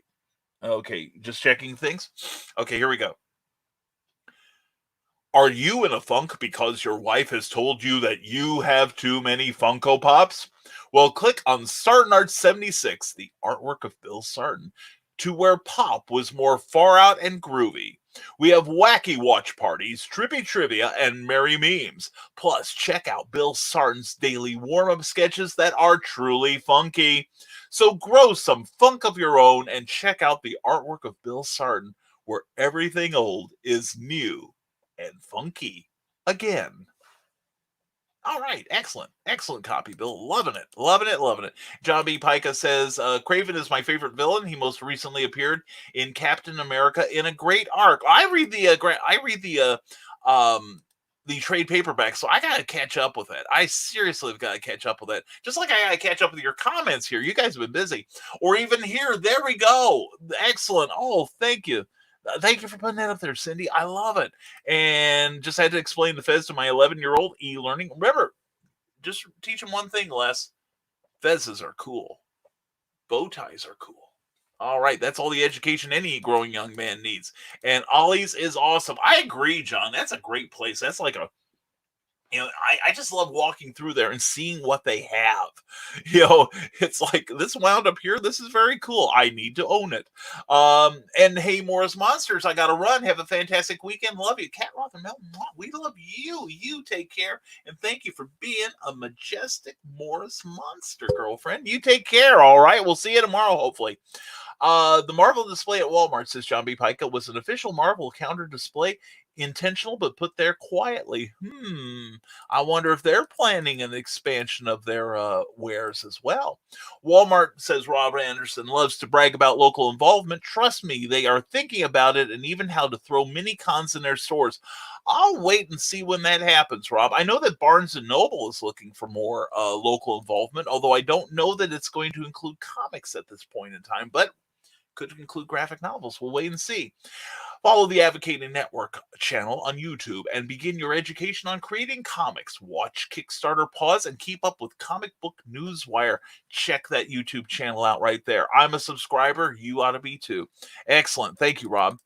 Okay, just checking things. Okay, here we go. Are you in a funk because your wife has told you that you have too many Funko Pops? Well, click on Sarden Art 76, the artwork of Bill Sarden, to where pop was more far out and groovy. We have wacky watch parties, trippy trivia, and merry memes. Plus, check out Bill Sarden's daily warm-up sketches that are truly funky. So grow some funk of your own and check out the artwork of Bill Sarden, where everything old is new and funky again. All right, excellent copy, Bill. Loving it. John B. Pica says, Craven is my favorite villain. He most recently appeared in Captain America in a great arc. I read the trade paperback, so I gotta catch up with it. I seriously have got to catch up with it. Just like I gotta catch up with your comments here. You guys have been busy. Or even here, there we go. Excellent. Oh, thank you. Thank you for putting that up there, Cindy. I love it. And just had to explain the fez to my 11-year-old e-learning. Remember, just teach them one thing, Les. Fezes are cool. Bow ties are cool. All right, that's all the education any growing young man needs. And Ollie's is awesome. I agree, John. That's a great place. That's like I just love walking through there and seeing what they have. It's like, this wound up here. This is very cool. I need to own it. And hey, Morris Monsters, I got to run. Have a fantastic weekend. Love you. Cat Rothermel, we love you. You take care. And thank you for being a majestic Morris Monster, girlfriend. You take care. All right. We'll see you tomorrow, hopefully. The Marvel display at Walmart, says John B. Pica, was an official Marvel counter display. Intentional, but put there quietly. I wonder if they're planning an expansion of their wares as well. Walmart, says Rob Anderson, loves to brag about local involvement. Trust me, they are thinking about it and even how to throw mini cons in their stores. I'll wait and see when that happens, Rob. I know that Barnes & Noble is looking for more local involvement, although I don't know that it's going to include comics at this point in time, but could include graphic novels. We'll wait and see. Follow the Advocating Network channel on YouTube and begin your education on creating comics. Watch Kickstarter Pause and keep up with Comic Book Newswire. Check that YouTube channel out right there. I'm a subscriber. You ought to be too. Excellent. Thank you, Rob.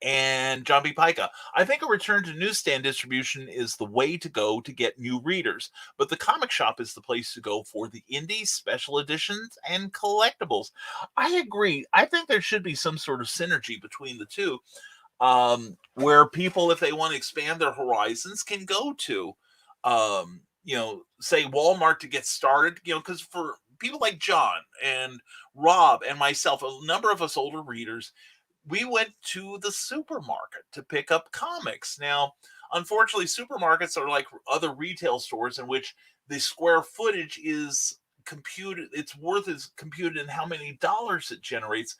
And John B. Pica, I think a return to newsstand distribution is the way to go to get new readers, but the comic shop is the place to go for the indies, special editions, and collectibles. I agree. I think there should be some sort of synergy between the two, where people, if they want to expand their horizons, can go to, say Walmart to get started, because for people like John and Rob and myself, a number of us older readers, we went to the supermarket to pick up comics. Now, unfortunately, supermarkets are like other retail stores in which the square footage is computed, its worth is computed in how many dollars it generates.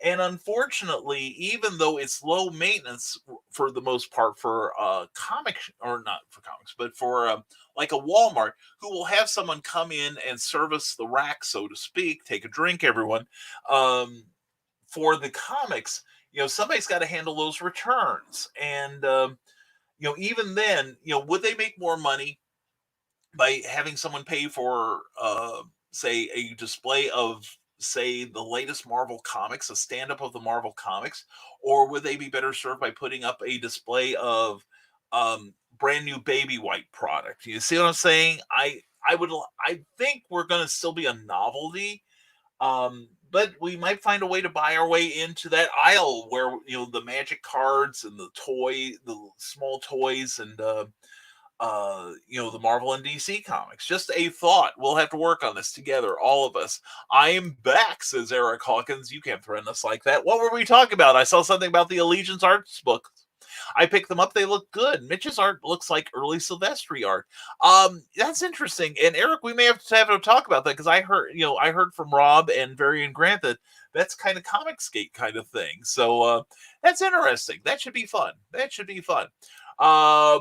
And unfortunately, even though it's low maintenance for the most part for comics, or not for comics, but for like a Walmart, who will have someone come in and service the rack, so to speak, take a drink, everyone. For the comics, somebody's got to handle those returns. And, even then, would they make more money by having someone pay for, say, a display of, say, the latest Marvel comics, a stand up of the Marvel comics? Or would they be better served by putting up a display of brand new baby white product? You see what I'm saying? I think we're going to still be a novelty, but we might find a way to buy our way into that aisle where the magic cards and the small toys, and the Marvel and DC comics. Just a thought. We'll have to work on this together, all of us. I am back, says Eric Hawkins. You can't threaten us like that. What were we talking about? I saw something about the Allegiance Arts book. I picked them up. They look good. Mitch's art looks like early Silvestri art. That's interesting. And Eric, we may have to talk about that, because I heard from Rob and Varian Grant that that's kind of Comicsgate kind of thing. So that's interesting. That should be fun.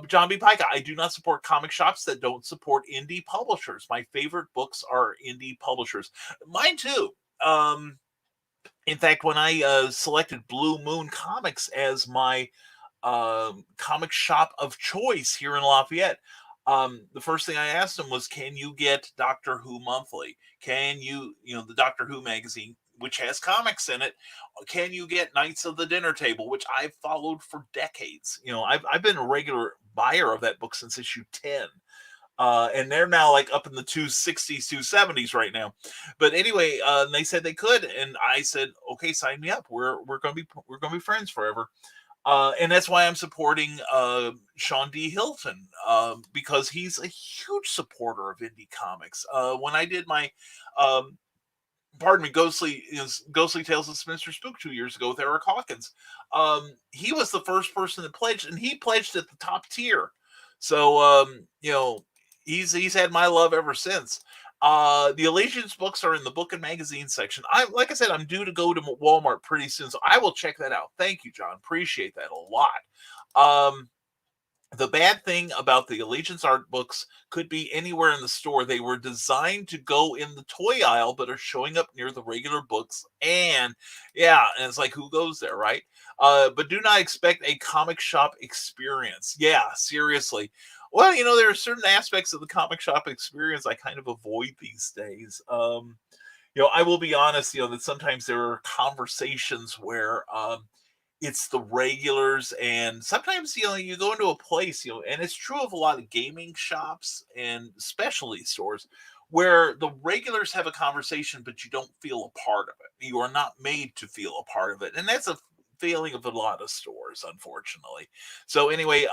John B. Pica, I do not support comic shops that don't support indie publishers. My favorite books are indie publishers. Mine too. In fact, when I selected Blue Moon Comics as my comic shop of choice here in Lafayette, the first thing I asked them was, can you get Doctor Who Monthly? Can you, the Doctor Who magazine, which has comics in it? Can you get Knights of the Dinner Table, which I've followed for decades? I've been a regular buyer of that book since issue 10. And they're now like up in the 260s, 270s right now. But anyway, they said they could, and I said, okay, sign me up. We're gonna be friends forever. And that's why I'm supporting Sean D. Hilton, because he's a huge supporter of indie comics. When I did my, Ghostly Tales of Mr. Spook 2 years ago with Eric Hawkins, he was the first person that pledged, and he pledged at the top tier. So, he's had my love ever since. The Allegiance books are in the book and magazine section. Like I said, I'm due to go to Walmart pretty soon, so I will check that out. Thank you, John. Appreciate that a lot. The bad thing about the Allegiance art books could be anywhere in the store. They were designed to go in the toy aisle, but are showing up near the regular books. And it's like, who goes there, right? But do not expect a comic shop experience. Yeah, seriously. Well, there are certain aspects of the comic shop experience I kind of avoid these days. I will be honest, that sometimes there are conversations where it's the regulars, and sometimes you go into a place, and it's true of a lot of gaming shops and specialty stores, where the regulars have a conversation, but you don't feel a part of it. You are not made to feel a part of it, and that's a feeling of a lot of stores, unfortunately. So anyway,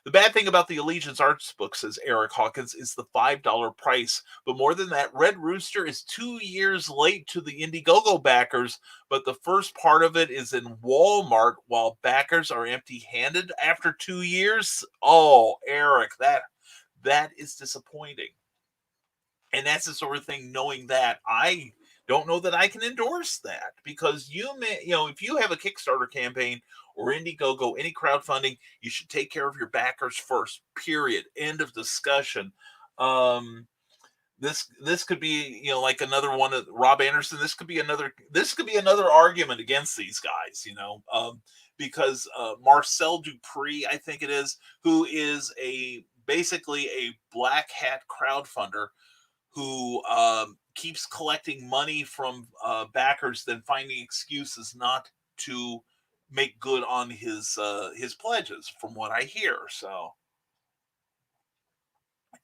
the bad thing about the Allegiance Arts book, says Eric Hawkins, is the $5 price. But more than that, Red Rooster is 2 years late to the Indiegogo backers, but the first part of it is in Walmart, while backers are empty-handed after 2 years. Oh, Eric, that is disappointing. And that's the sort of thing, knowing that, I don't know that I can endorse that, because if you have a Kickstarter campaign or Indiegogo, any crowdfunding, you should take care of your backers first, period. End of discussion. This could be, like another one of Rob Anderson. This could be another argument against these guys, because Marcel Dupree, I think it is, who is basically a black hat crowdfunder, who keeps collecting money from backers, then finding excuses not to make good on his pledges, from what I hear. So,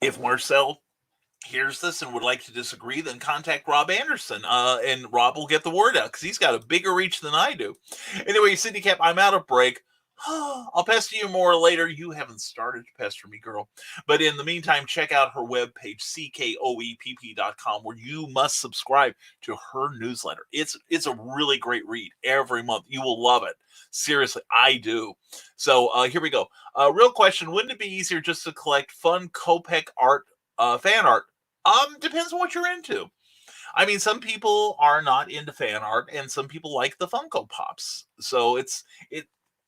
if Marcel hears this and would like to disagree, then contact Rob Anderson, and Rob will get the word out because he's got a bigger reach than I do. Anyway, Cindy Cap, I'm out of break. I'll pester you more later. You haven't started to pester me, girl. But in the meantime, check out her webpage, ckoepp.com, where you must subscribe to her newsletter. It's a really great read every month. You will love it. Seriously, I do. So here we go. Real question: wouldn't it be easier just to collect fun Copic art, fan art? Depends on what you're into. I mean, some people are not into fan art, and some people like the Funko Pops. So it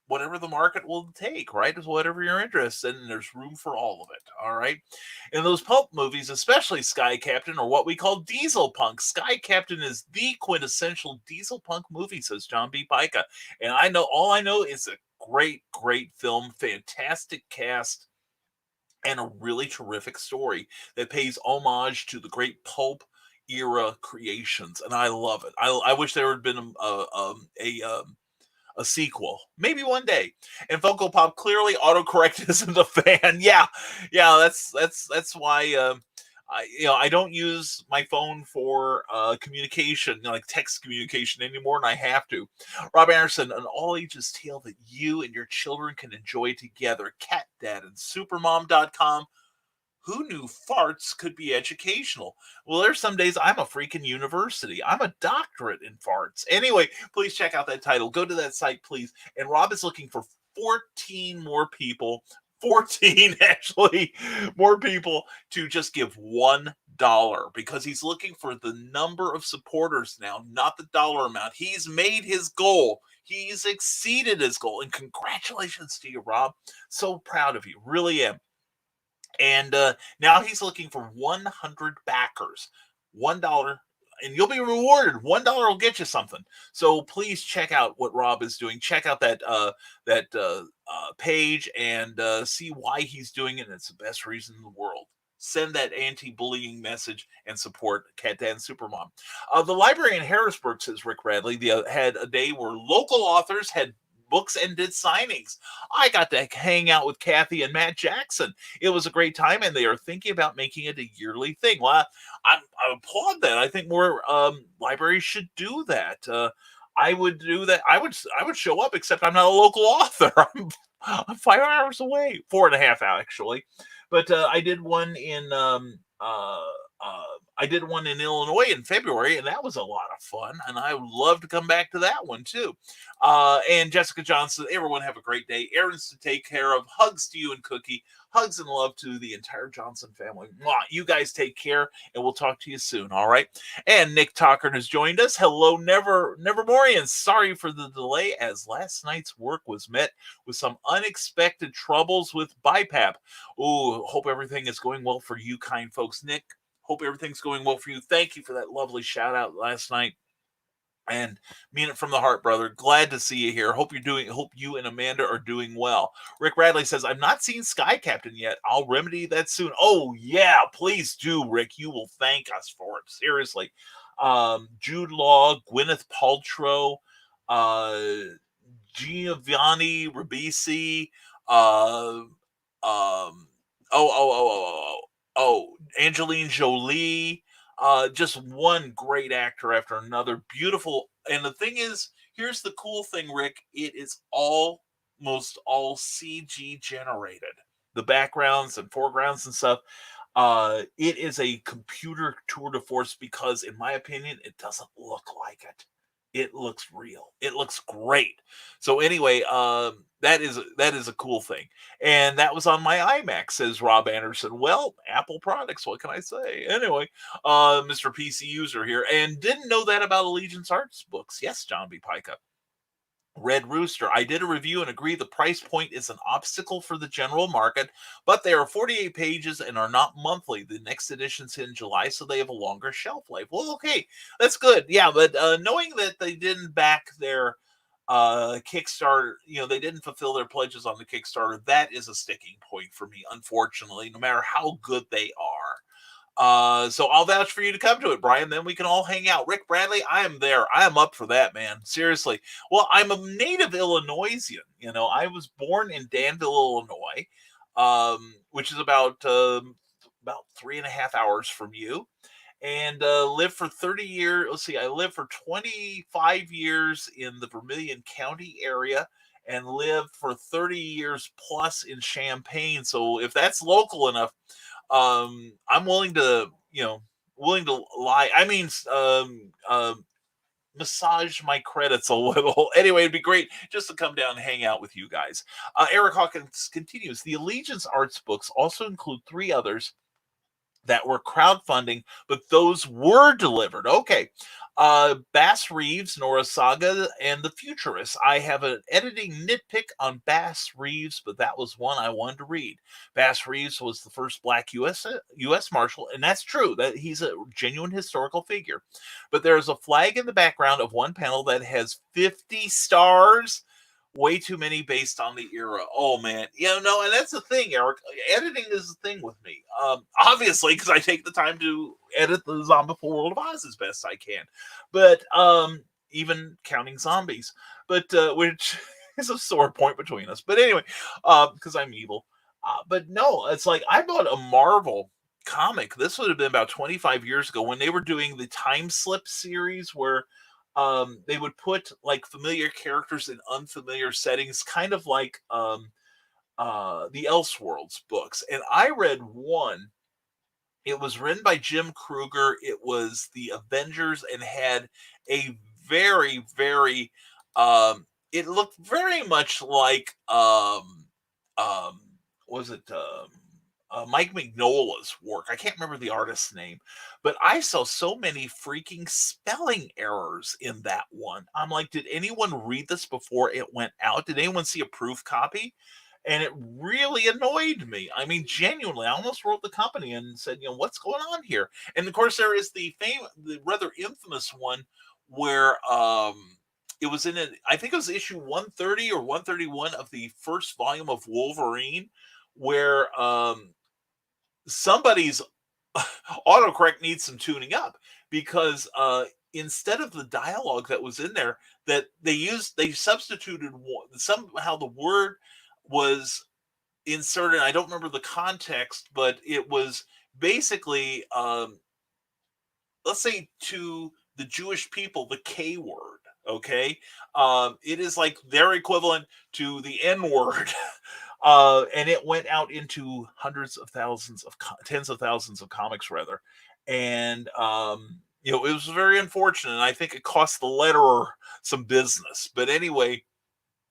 whatever the market will take, right? Is whatever you're interested in. There's room for all of it. All right. In those pulp movies, especially Sky Captain, or what we call diesel punk. Sky Captain is the quintessential diesel punk movie, says John B. Pica. And all I know is a great, great film, fantastic cast, and a really terrific story that pays homage to the great pulp era creations, and I love it. I wish there had been a sequel, maybe one day. And Funko Pop, clearly autocorrect isn't a fan. Yeah, that's why. I don't use my phone for communication, like text communication anymore, and I have to. Rob Anderson, an all-ages tale that you and your children can enjoy together. Cat Dad and Supermom.com. Who knew farts could be educational? Well, there's some days I'm a freaking university. I'm a doctorate in farts. Anyway, please check out that title. Go to that site, please. And Rob is looking for 14 more people. 14 actually more people to just give $1, because he's looking for the number of supporters now, not the dollar amount. He's made his goal. He's exceeded his goal. And congratulations to you, Rob. So proud of you. Really am. And now he's looking for 100 backers. $1, and you'll be rewarded. $1 will get you something. So please check out what Rob is doing. Check out that page and see why he's doing it. And it's the best reason in the world. Send that anti-bullying message and support Cat Dad and Supermom. The library in Harrisburg, says Rick Radley, had a day where local authors had books and did signings. I got to hang out with Kathy and Matt Jackson. It was a great time, and they are thinking about making it a yearly thing. Well, I applaud that. I think more libraries should do that. I would do that. I would show up, except I'm not a local author. I'm 5 hours away, 4.5 actually. But I did one in Illinois in February, and that was a lot of fun. And I would love to come back to that one too. And Jessica Johnson, everyone have a great day. Errands to take care of. Hugs to you and Cookie. Hugs and love to the entire Johnson family. Mwah. You guys take care, and we'll talk to you soon. All right. And Nick Talkern has joined us. Hello, Nevermorians. Sorry for the delay, as last night's work was met with some unexpected troubles with BiPAP. Oh, hope everything is going well for you, kind folks. Nick, hope everything's going well for you. Thank you for that lovely shout out last night. And mean it from the heart, brother. Glad to see you here. Hope you and Amanda are doing well. Rick Radley says, I've not seen Sky Captain yet. I'll remedy that soon. Oh, yeah, please do, Rick. You will thank us for it. Seriously. Jude Law, Gwyneth Paltrow, Giovanni Ribisi, Angelina Jolie. Just one great actor after another. Beautiful. And the thing is, here's the cool thing, Rick. It is almost all CG generated. The backgrounds and foregrounds and stuff. It is a computer tour de force because, in my opinion, it doesn't look like it. It looks real. It looks great. So anyway, that is a cool thing. And that was on my iMac, says Rob Anderson. Well, Apple products, what can I say? Anyway, Mr. PC User here. And didn't know that about Allegiance Arts books. Yes, John B. Pica. Red Rooster, I did a review and agree the price point is an obstacle for the general market, but they are 48 pages and are not monthly. The next edition's in July, so they have a longer shelf life. Well, okay, that's good. Yeah, but knowing that they didn't back their Kickstarter, they didn't fulfill their pledges on the Kickstarter, that is a sticking point for me, unfortunately, no matter how good they are. So I'll vouch for you to come to it, Brian. Then we can all hang out. Rick Bradley, I am there. I am up for that, man. Seriously. Well, I'm a native Illinoisian. You know, I was born in Danville, Illinois, which is about 3.5 hours from you, and lived for 30 years. Let's see, I lived for 25 years in the Vermilion County area and lived for 30 years plus in Champaign. So if that's local enough, I'm willing to, willing to lie. I mean, massage my credits a little. Anyway, it'd be great just to come down and hang out with you guys. Eric Hawkins continues. The Allegiance Arts books also include 3 others that were crowdfunding, but those were delivered. Okay. Bass Reeves, Nora Saga, and The Futurists. I have an editing nitpick on Bass Reeves, but that was one I wanted to read. Bass Reeves was the first Black U.S. Marshal, and that's true. That he's a genuine historical figure. But there's a flag in the background of one panel that has 50 stars. Way too many based on the era. Oh man, and that's the thing, Eric. Editing is the thing with me. Obviously, because I take the time to edit the Zombie World of Oz as best I can, but even counting zombies, but which is a sore point between us. But anyway, because I'm evil. But no, it's like I bought a Marvel comic. This would have been about 25 years ago when they were doing the Time Slip series where they would put like familiar characters in unfamiliar settings, kind of like the Elseworlds books. And I read one. It was written by Jim Kruger. It was the Avengers and had a very, very it looked very much like was it Mike Mignola's work. I can't remember the artist's name, but I saw so many freaking spelling errors in that one. I'm like, did anyone read this before it went out? Did anyone see a proof copy? And it really annoyed me. I mean, genuinely, I almost wrote the company and said, what's going on here? And of course, there is the rather infamous one where it was in I think it was issue 130 or 131 of the first volume of Wolverine, where somebody's autocorrect needs some tuning up because instead of the dialogue that was in there that they substituted somehow the word was inserted. I don't remember the context, but it was basically let's say to the Jewish people the K word. Okay, it is like their equivalent to the N word. And it went out into tens of thousands of comics rather. And, it was very unfortunate. And I think it cost the letterer some business, but anyway,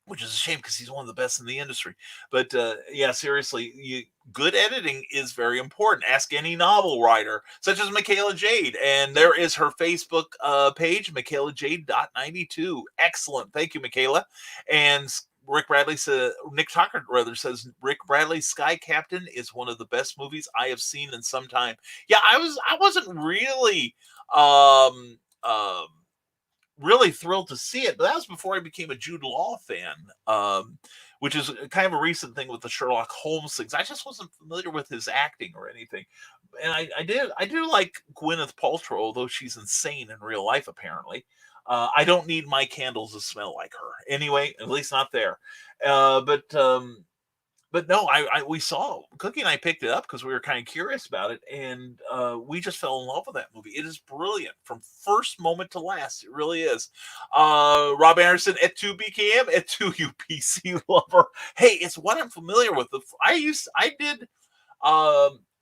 which is a shame because he's one of the best in the industry. But yeah, seriously, good editing is very important. Ask any novel writer, such as Michaela Jade. And there is her Facebook page, MichaelaJade.92. Excellent. Thank you, Michaela. And Rick Bradley says, Nick Tucker rather says, Rick Bradley's Sky Captain is one of the best movies I have seen in some time. Yeah, I wasn't really really thrilled to see it, but that was before I became a Jude Law fan, which is kind of a recent thing with the Sherlock Holmes things. I just wasn't familiar with his acting or anything. And I do like Gwyneth Paltrow, although she's insane in real life, apparently. I don't need my candles to smell like her. Anyway, at least not there. But no, we saw Cookie and I picked it up because we were kind of curious about it, and we just fell in love with that movie. It is brilliant from first moment to last. It really is. Rob Anderson at 2 BKM at 2 UPC lover. Hey, it's what I'm familiar with. I did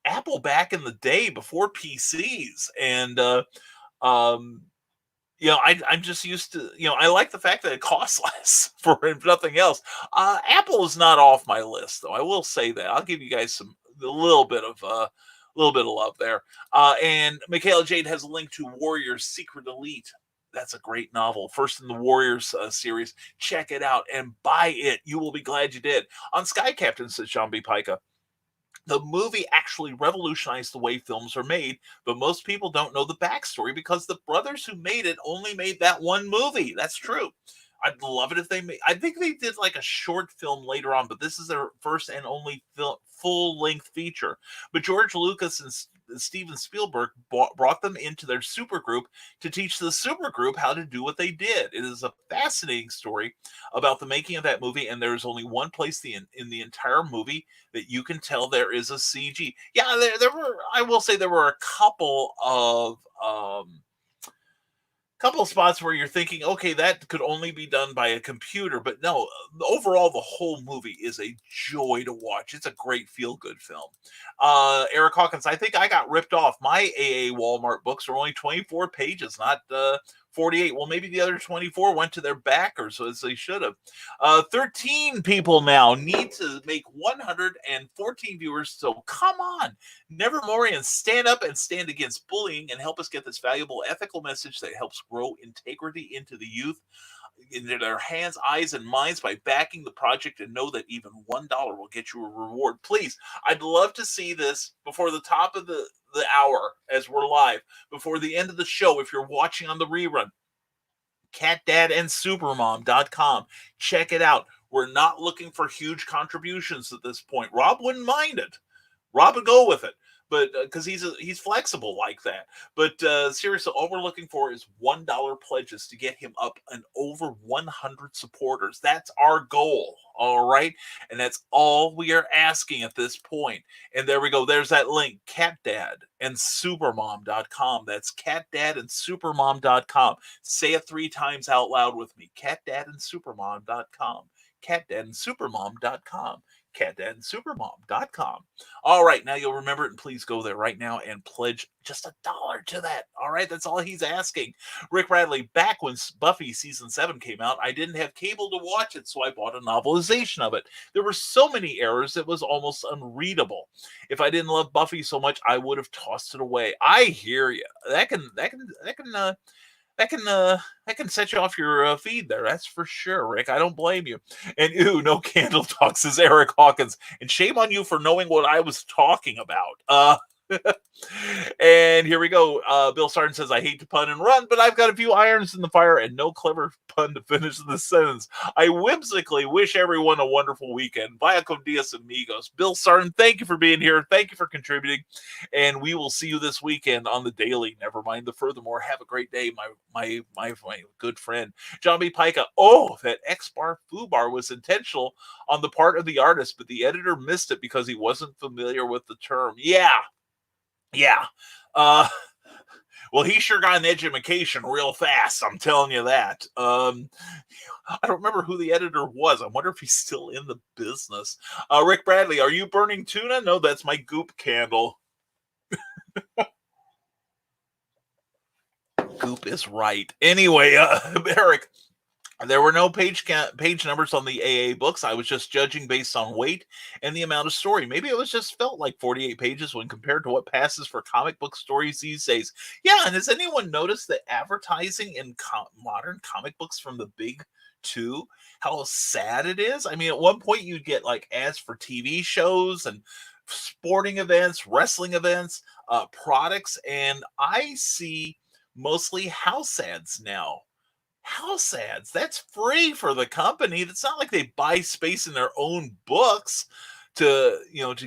Apple back in the day before PCs, and I'm just used to, I like the fact that it costs less for if nothing else. Apple is not off my list, though. I will say that. I'll give you guys a little bit of love there. And Michaela Jade has a link to Warriors Secret Elite. That's a great novel. First in the Warriors series. Check it out and buy it. You will be glad you did. On Sky Captain, says Sean B. Pica. The movie actually revolutionized the way films are made, but most people don't know the backstory because the brothers who made it only made that one movie. That's true. I'd love it if I think they did like a short film later on, but this is their first and only full-length feature. But George Lucas Steven Spielberg brought them into their supergroup to teach the supergroup how to do what they did. It is a fascinating story about the making of that movie, and there's only one place in the entire movie that you can tell there is a CG. Yeah, there were, I will say, there were a couple of spots where you're thinking, okay, that could only be done by a computer, but no, overall, the whole movie is a joy to watch. It's a great feel-good film. Eric Hawkins, I think I got ripped off. My AA Walmart books are only 24 pages, not 48. Well, maybe the other 24 went to their backers, as they should have. 13 people now need to make 114 viewers, so come on. Nevermore, and stand up and stand against bullying and help us get this valuable ethical message that helps grow integrity into the youth, into their hands, eyes, and minds by backing the project, and know that even $1 will get you a reward. Please, I'd love to see this before the top of the hour as we're live, before the end of the show if you're watching on the rerun. CatDadandSupermom.com. Check it out. We're not looking for huge contributions at this point. Rob wouldn't mind it. Rob would go with it, but because he's flexible like that. But seriously, all we're looking for is $1 pledges to get him up and over 100 supporters. That's our goal, all right? And that's all we are asking at this point. And there we go. There's that link, CatDadandSupermom.com. That's CatDadandSupermom.com. Say it 3 times out loud with me. CatDadandSupermom.com. CatDadandSupermom.com. CatDadandSupermom.com. All right, now you'll remember it, and please go there right now and pledge just $1 to that. All right, that's all he's asking. Rick Bradley, back when Buffy season 7 came out, I didn't have cable to watch it, so I bought a novelization of it. There were so many errors it was almost unreadable. If I didn't love Buffy so much, I would have tossed it away. I hear you. That can set you off your feed there. That's for sure, Rick. I don't blame you. And no candle talk, says Eric Hawkins. And shame on you for knowing what I was talking about. And here we go. Bill Sargent says, I hate to pun and run, but I've got a few irons in the fire and no clever pun to finish the sentence. I whimsically wish everyone a wonderful weekend. Vaya con dias amigos. Bill Sargent, thank you for being here. Thank you for contributing. And we will see you this weekend on the Daily. Nevermind the Furthermore. Have a great day, my good friend. John B. Pica. Oh, that X-bar foo bar was intentional on the part of the artist, but the editor missed it because he wasn't familiar with the term. Yeah. Well, he sure got an education real fast. I'm telling you that. I don't remember who the editor was. I wonder if he's still in the business. Rick Bradley, are you burning tuna? No, that's my goop candle. Goop is right. Anyway, Eric, there were no page numbers on the AA books. I was just judging based on weight and the amount of story. Maybe it was just felt like 48 pages when compared to what passes for comic book stories these days. Yeah, and has anyone noticed the advertising in modern comic books from the big two? How sad it is? I mean, at one point you'd get like ads for TV shows and sporting events, wrestling events, products, and I see mostly house ads now. House ads, that's free for the company. It's not like they buy space in their own books to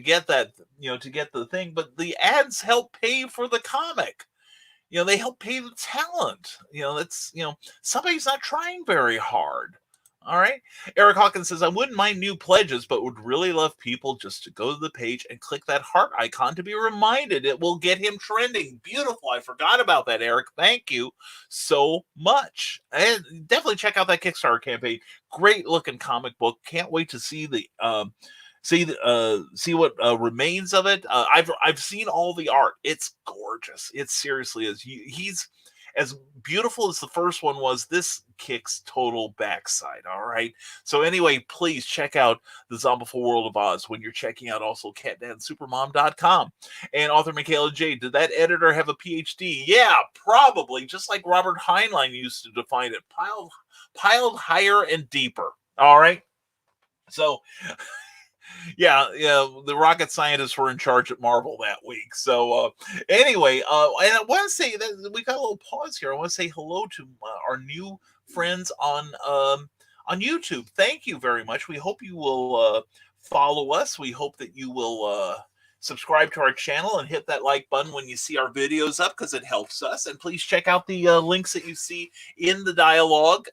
get that, to get the thing, but the ads help pay for the comic. They help pay the talent. That's, somebody's not trying very hard. All right. Eric Hawkins says, I wouldn't mind new pledges, but would really love people just to go to the page and click that heart icon to be reminded it will get him trending. Beautiful. I forgot about that, Eric. Thank you so much. And definitely check out that Kickstarter campaign. Great looking comic book. Can't wait to see see what remains of it. I've seen all the art. It's gorgeous. It seriously is. He's as beautiful as the first one was. This kicks total backside. All right. So anyway, please check out the Zombieful World of Oz when you're checking out also CatDadandSupermom.com. And author Michaela J. Did that editor have a PhD? Yeah, probably. Just like Robert Heinlein used to define it. Piled higher and deeper. All right. So yeah, the rocket scientists were in charge at Marvel that week. So anyway, and I want to say that we got a little pause here. I want to say hello to our new friends on YouTube. Thank you very much. We hope you will follow us. We hope that you will subscribe to our channel and hit that like button when you see our videos up, because it helps us. And please check out the links that you see in the dialogue.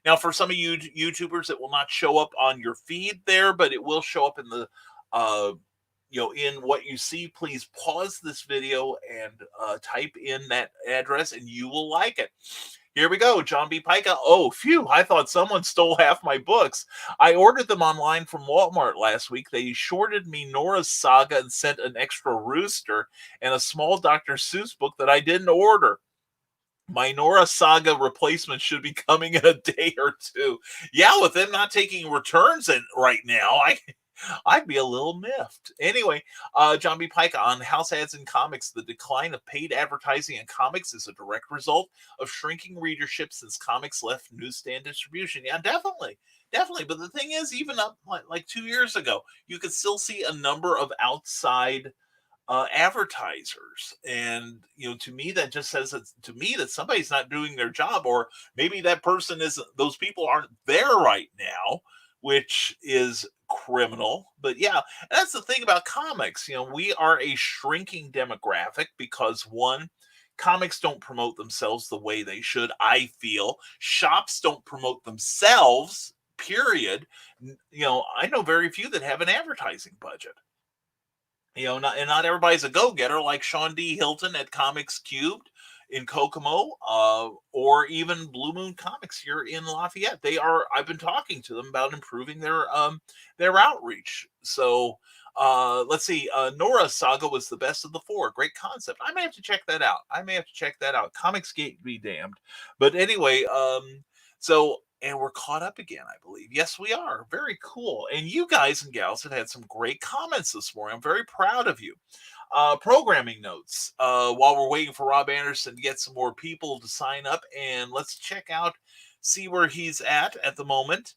Now, for some of you YouTubers, it will not show up on your feed there, but it will show up in the in what you see. Please pause this video and type in that address, and you will like it. Here we go. John B. Pica. Oh, phew. I thought someone stole half my books. I ordered them online from Walmart last week. They shorted me Nora's Saga and sent an extra rooster and a small Dr. Seuss book that I didn't order. My Nora Saga replacement should be coming in a day or two. Yeah, with them not taking returns right now, I'd be a little miffed. Anyway, John B. Pike on House Ads in Comics. The decline of paid advertising in comics is a direct result of shrinking readership since comics left newsstand distribution. Yeah, definitely. But the thing is, even up like 2 years ago, you could still see a number of outside advertisers. And, to me, that just says that somebody's not doing their job, or maybe that person those people aren't there right now, which is criminal. But yeah, that's the thing about comics. We are a shrinking demographic because, one, comics don't promote themselves the way they should. I feel shops don't promote themselves, period. I know very few that have an advertising budget. Not everybody's a go-getter like Sean D. Hilton at Comics Cubed in Kokomo, or even Blue Moon Comics here in Lafayette. I've been talking to them about improving their outreach. So let's see. Nora Saga was the best of the four. Great concept. I may have to check that out. Comicsgate be damned. But anyway, and we're caught up again, I believe. Yes, we are. Very cool. And you guys and gals have had some great comments this morning. I'm very proud of you. Programming notes. While we're waiting for Rob Anderson to get some more people to sign up, and let's see where he's at the moment.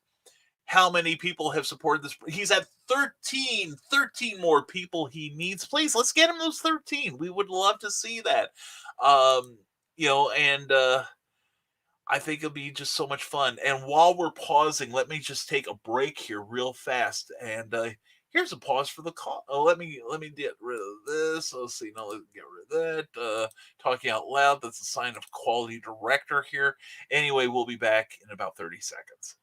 How many people have supported this? He's at 13 more people he needs. Please, let's get him those 13. We would love to see that. I think it'll be just so much fun. And while we're pausing, let me just take a break here real fast. And here's a pause for the call. Let me get rid of this. Let's see. No, let's get rid of that. Talking out loud, that's a sign of quality director here. Anyway, we'll be back in about 30 seconds.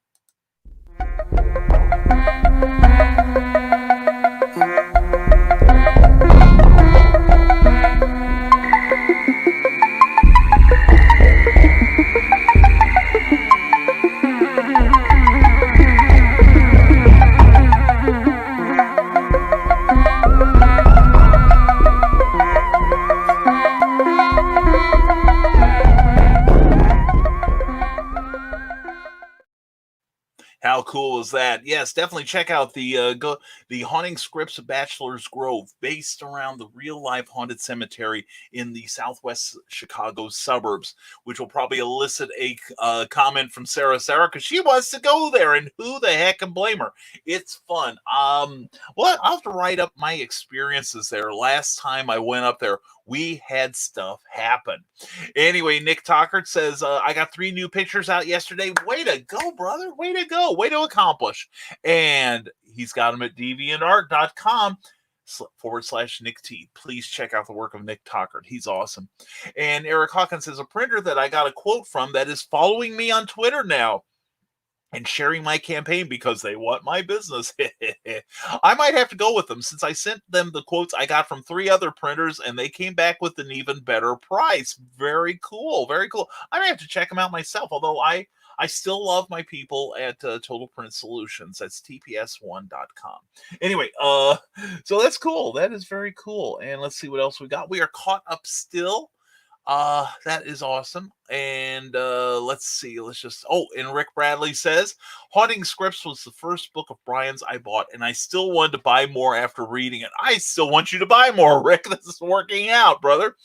How cool is that? Yes, definitely check out the Haunting Scripts of Bachelor's Grove, based around the real-life haunted cemetery in the southwest Chicago suburbs, which will probably elicit a comment from Sarah, because she wants to go there, and who the heck can blame her? It's fun. Well, I'll have to write up my experiences there. Last time I went up there, we had stuff happen. Anyway, Nick Tockert says, I got 3 new pictures out yesterday. Way to go, brother. Way to go. Way to accomplish. And he's got them at deviantart.com/Nick T. Please check out the work of Nick Tockert. He's awesome. And Eric Hawkins says, a printer that I got a quote from that is following me on Twitter now and sharing my campaign because they want my business. I might have to go with them, since I sent them the quotes I got from 3 other printers, and they came back with an even better price. Very cool. Very cool. I may have to check them out myself, although I still love my people at Total Print Solutions. That's tps1.com. Anyway, so that's cool. That is very cool. And let's see what else we got. We are caught up still. That is awesome. And let's see. And Rick Bradley says, Haunting Scripts was the first book of Brian's I bought, and I still wanted to buy more after reading it. I still want you to buy more, Rick. This is working out, brother.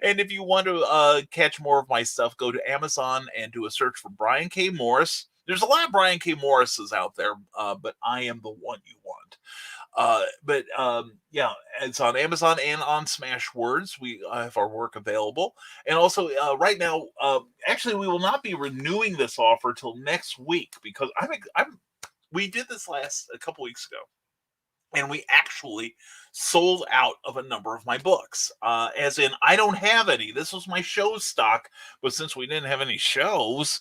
And if you want to catch more of my stuff, go to Amazon and do a search for Brian K. Morris. There's a lot of Brian K. Morrises out there, but I am the one you want. Yeah, it's on Amazon and on Smashwords. We have our work available. And also right now, actually, we will not be renewing this offer till next week, because we did this a couple weeks ago. and we actually sold out of a number of my books. As in, I don't have any. This was my show stock, but since we didn't have any shows,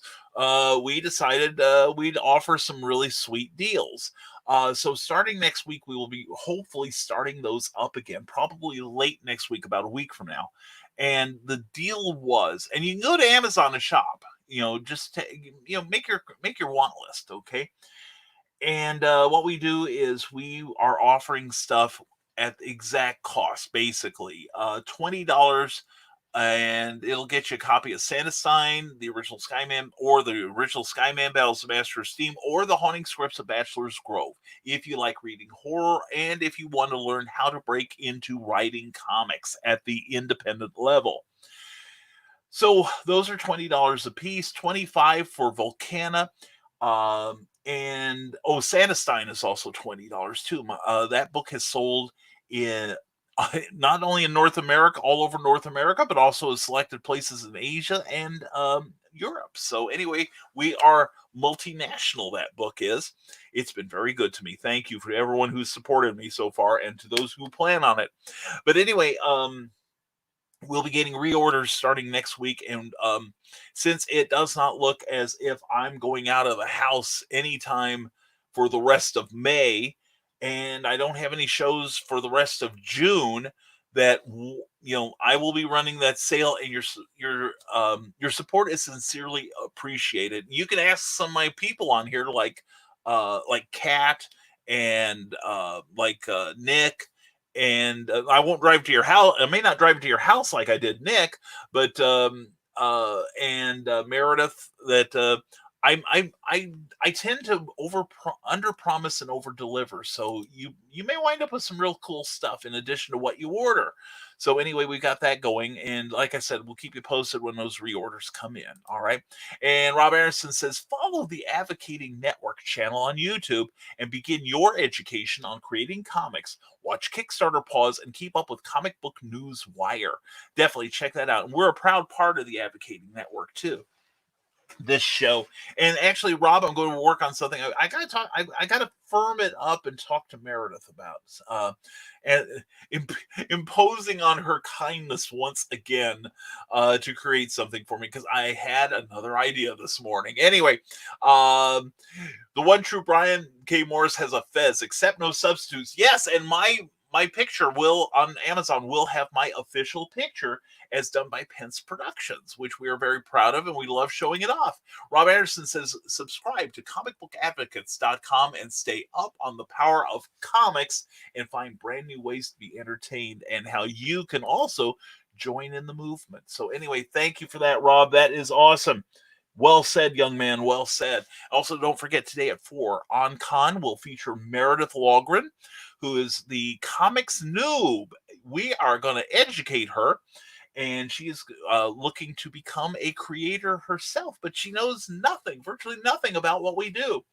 we decided we'd offer some really sweet deals. So starting next week, we will be hopefully starting those up again, probably late next week, about a week from now. And the deal was, and you can go to Amazon and shop. Just make your want list, okay? And what we do is we are offering stuff at the exact cost, basically $20, and it'll get you a copy of Santa Sign, the original Skyman, or the original Skyman Battles of Master of Steam, or the Haunting Scripts of Bachelor's Grove, if you like reading horror and if you want to learn how to break into writing comics at the independent level. So those are $20 a piece, $25 for Volcana. And Santa Stein is also $20 too. That book has sold in not only in North America, all over North America, but also in selected places in Asia and Europe. So anyway, we are multinational. That book is. It's been very good to me. Thank you for everyone who's supported me so far, and to those who plan on it. But anyway, we'll be getting reorders starting next week, and since it does not look as if I'm going out of the house anytime for the rest of May, and I don't have any shows for the rest of June, that I will be running that sale, and your support is sincerely appreciated. You can ask some of my people on here, like Kat and Nick. And I won't drive to your house. I may not drive to your house like I did Nick, but Meredith. That I tend to under promise and over deliver. So you may wind up with some real cool stuff in addition to what you order. So anyway, we got that going, and like I said, we'll keep you posted when those reorders come in. All right. And Rob Anderson says, follow the Advocating Network channel on YouTube and begin your education on creating comics. Watch Kickstarter Pause and keep up with Comic Book News Wire. Definitely check that out. And we're a proud part of the Advocating Network too. This show, and actually, Rob, I'm going to work on something. I got to talk. I got to firm it up and talk to Meredith about, and imposing on her kindness once again to create something for me, because I had another idea this morning. Anyway, the one true Brian K. Morris has a fez, except no substitutes. Yes, and my picture will on Amazon will have my official picture as done by Pence Productions, which we are very proud of, and we love showing it off. Rob Anderson says, subscribe to comicbookadvocates.com and stay up on the power of comics and find brand new ways to be entertained and how you can also join in the movement. So anyway, thank you for that, Rob. That is awesome. Well said, young man. Well said. Also, don't forget today at 4 on Con will feature Meredith Lawgren, who is the comics noob. We are going to educate her, and she is looking to become a creator herself, but she knows nothing, virtually nothing about what we do.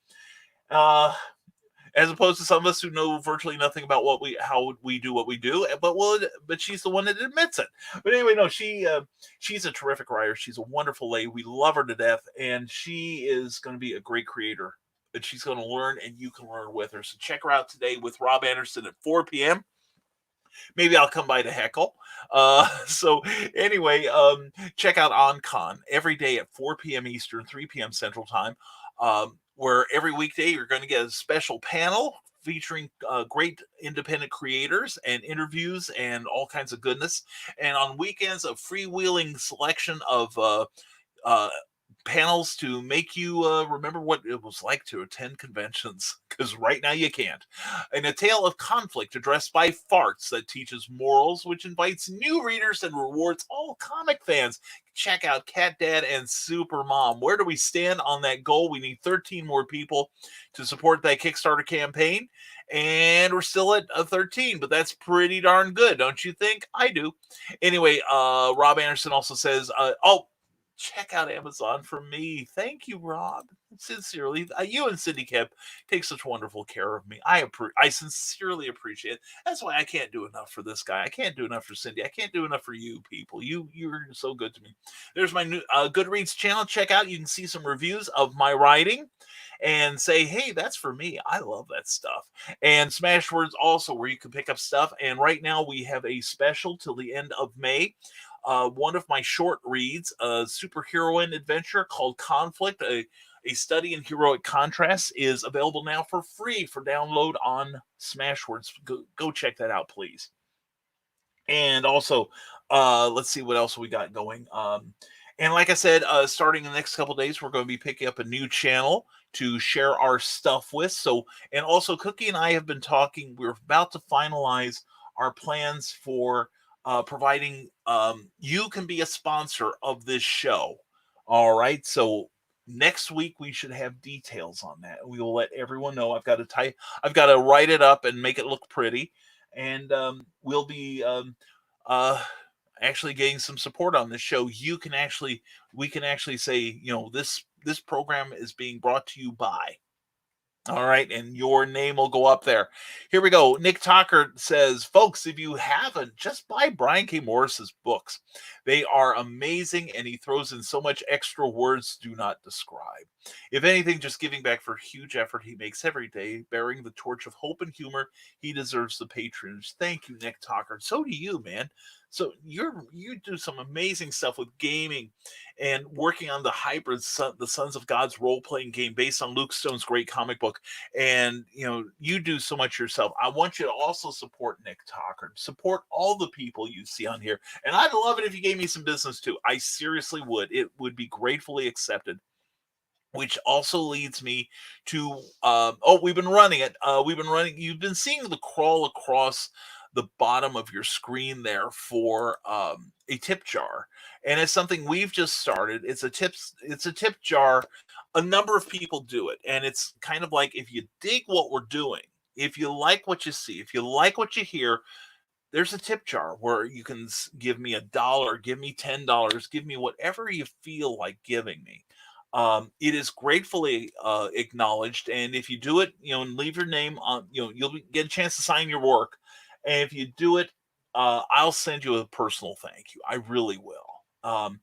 As opposed to some of us who know virtually nothing about how we do what we do, but she's the one that admits it. But anyway, no, she's a terrific writer. She's a wonderful lady. We love her to death, and she is going to be a great creator. And she's going to learn, and you can learn with her. So check her out today with Rob Anderson at 4 p.m. Maybe I'll come by to heckle. So anyway, check out OnCon every day at 4 p.m. Eastern, 3 p.m. Central Time, where every weekday you're going to get a special panel featuring great independent creators and interviews and all kinds of goodness. And on weekends, a freewheeling selection of panels to make you remember what it was like to attend conventions, because right now you can't. And a tale of conflict addressed by farts that teaches morals, which invites new readers and rewards all comic fans. Check out Cat Dad and Super Mom. Where do we stand on that goal? We need 13 more people to support that Kickstarter campaign, and we're still at 13, but that's pretty darn good, don't you think? I do. Anyway, Rob Anderson also says, check out Amazon for me. Thank you, Rob. Sincerely, you and Cindy Kemp take such wonderful care of me. I sincerely appreciate it. That's why I can't do enough for this guy. I can't do enough for Cindy. I can't do enough for you people. You're so good to me. There's my new Goodreads channel. Check out. You can see some reviews of my writing and say, hey, that's for me. I love that stuff. And Smashwords also, where you can pick up stuff. And right now we have a special till the end of May. One of my short reads, a superheroine adventure called Conflict, a study in heroic contrasts, is available now for free for download on Smashwords. Go check that out, please. And also, let's see what else we got going. And like I said, starting in the next couple days, we're going to be picking up a new channel to share our stuff with. So, and also Cookie and I have been talking. We're about to finalize our plans for providing, you can be a sponsor of this show. All right. So next week we should have details on that. We will let everyone know. I've got to write it up and make it look pretty. And we'll be actually getting some support on this show. We can actually say, this program is being brought to you by. All right, and your name will go up there. Here we go. Nick Talker says, folks, if you haven't, just buy Brian K. Morris's books. They are amazing, and he throws in so much extra words do not describe. If anything, just giving back for huge effort he makes every day, bearing the torch of hope and humor. He deserves the patronage. Thank you, Nick Talker. So do you, man. So you do some amazing stuff with gaming and working on the hybrid the Sons of God's role-playing game based on Luke Stone's great comic book. And you do so much yourself. I want you to also support Nick Talker, support all the people you see on here. And I'd love it if you gave me some business too. I seriously would. It would be gratefully accepted. Which also leads me to we've been running it. You've been seeing the crawl across the bottom of your screen there for a tip jar, and it's something we've just started. It's a tip jar. A number of people do it, and it's kind of like, if you dig what we're doing, if you like what you see, if you like what you hear, there's a tip jar where you can give me $1, give me $10, give me whatever you feel like giving me. It is gratefully acknowledged, and if you do it, and leave your name on, you'll get a chance to sign your work. And if you do it, I'll send you a personal thank you. I really will. And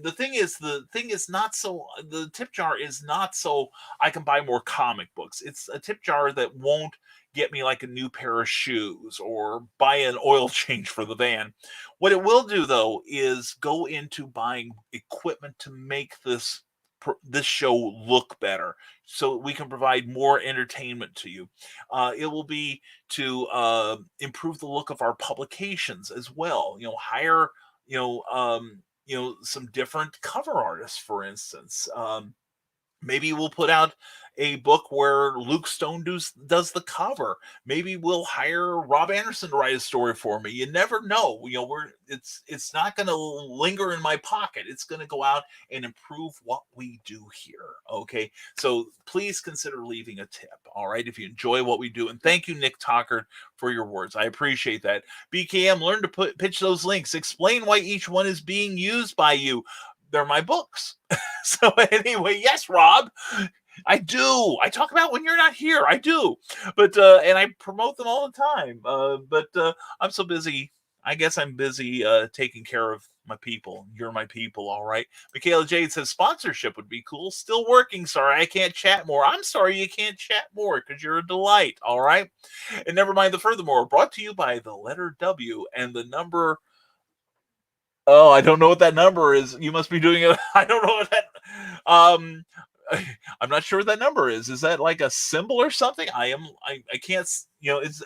the thing is not so, the tip jar is not so I can buy more comic books. It's a tip jar that won't get me like a new pair of shoes or buy an oil change for the van. What it will do, though, is go into buying equipment to make this show look better, so we can provide more entertainment to you. It will be to improve the look of our publications as well. Hire some different cover artists, for instance. Maybe we'll put out a book where Luke Stone does the cover. Maybe we'll hire Rob Anderson to write a story for me. You never know. It's not going to linger in my pocket. It's going to go out and improve what we do here. Okay, so please consider leaving a tip. All right, if you enjoy what we do, and thank you, Nick Talker, for your words. I appreciate that. BKM, learn to pitch those links. Explain why each one is being used by you. They're my books. So anyway, yes, Rob, I do. I talk about when you're not here. I do. But and I promote them all the time. But I'm so busy. I guess I'm busy taking care of my people. You're my people, all right. Michaela Jade says sponsorship would be cool. Still working. Sorry, I can't chat more. I'm sorry you can't chat more because you're a delight, all right. And Nevermind the Furthermore, brought to you by the letter W and the number. Oh, I don't know what that number is. You must be doing it. I don't know what that. I'm not sure what that number is. Is that like a symbol or something? I can't.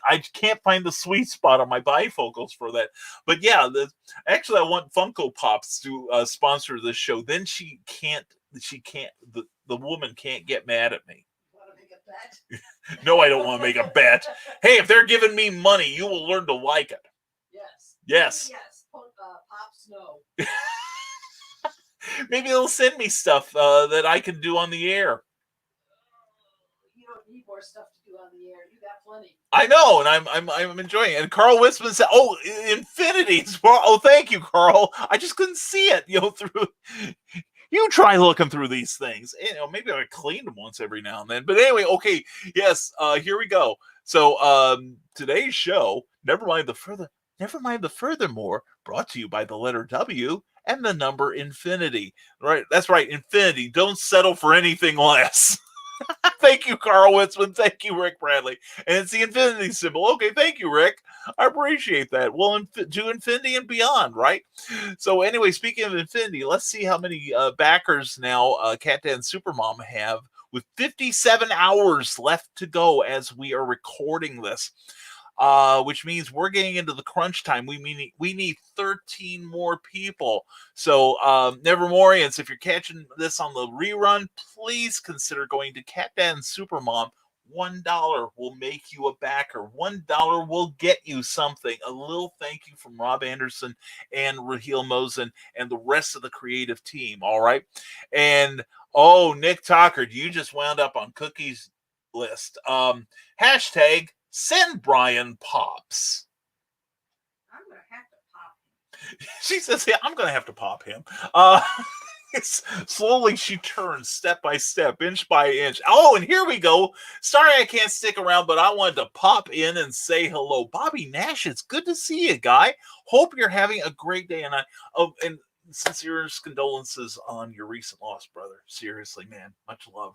I can't find the sweet spot on my bifocals for that. But yeah, actually, I want Funko Pops to sponsor this show. Then she can't. The woman can't get mad at me. Want to make a bet? No, I don't want to make a bet. Hey, if they're giving me money, you will learn to like it. Yes. Yes. Yes. Pops, no. Maybe they'll send me stuff that I can do on the air. You don't need more stuff to do on the air. You got plenty. I know, and I'm enjoying it. And Carl Wisman said, "Oh, infinities." Oh, thank you, Carl. I just couldn't see it, through. You try looking through these things. Maybe I cleaned them once every now and then. But anyway, okay, yes. Here we go. So today's show, Nevermind the Furthermore, brought to you by the letter W and the number infinity. Right? That's right, infinity. Don't settle for anything less. Thank you, Carl Witzman. Thank you, Rick Bradley. And it's the infinity symbol. Okay, thank you, Rick. I appreciate that. Well, to infinity and beyond, right? So anyway, speaking of infinity, let's see how many backers now Cat Dan Supermom have with 57 hours left to go as we are recording this. Which means we're getting into the crunch time. We need 13 more people. So, Nevermorians, if you're catching this on the rerun, please consider going to Cat Dan Supermom. $1 will make you a backer. $1 will get you something. A little thank you from Rob Anderson and Raheel Mosen and the rest of the creative team. All right. And Nick Tockard, you just wound up on Cookie's list. Hashtag send Brian pops. I'm going to have to pop him. She says, yeah, I'm going to have to pop him. Slowly she turns step by step, inch by inch. Oh, and here we go. Sorry I can't stick around, but I wanted to pop in and say hello. Bobby Nash, it's good to see you, guy. Hope you're having a great day. And sincerest condolences on your recent loss, brother. Seriously, man. Much love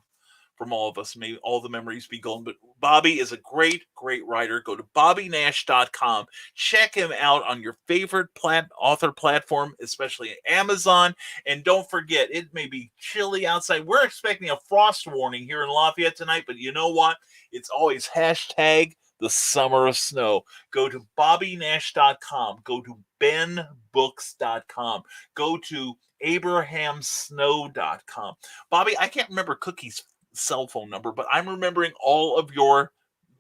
from all of us. May all the memories be golden. But Bobby is a great, great writer. Go to bobbynash.com. Check him out on your favorite author platform, especially Amazon. And don't forget, it may be chilly outside. We're expecting a frost warning here in Lafayette tonight, but you know what? It's always hashtag the summer of snow. Go to bobbynash.com. Go to benbooks.com. Go to abrahamsnow.com. Bobby, I can't remember Cookie's cell phone number, but I'm remembering all of your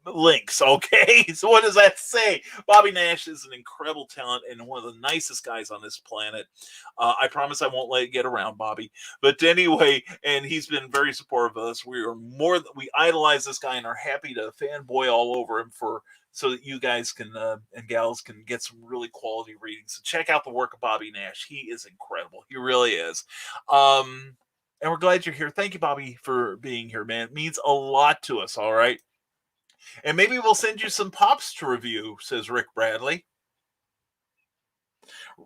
links. Okay, so what does that say? Bobby Nash is an incredible talent and one of the nicest guys on this planet. I promise I won't let it get around, Bobby. But anyway, and he's been very supportive of us. We idolize this guy and are happy to fanboy all over him so that you guys can and gals can get some really quality readings. So check out the work of Bobby Nash. He is incredible. He really is. And we're glad you're here. Thank you, Bobby, for being here, man. It means a lot to us, all right? And maybe we'll send you some pops to review, says Rick Bradley.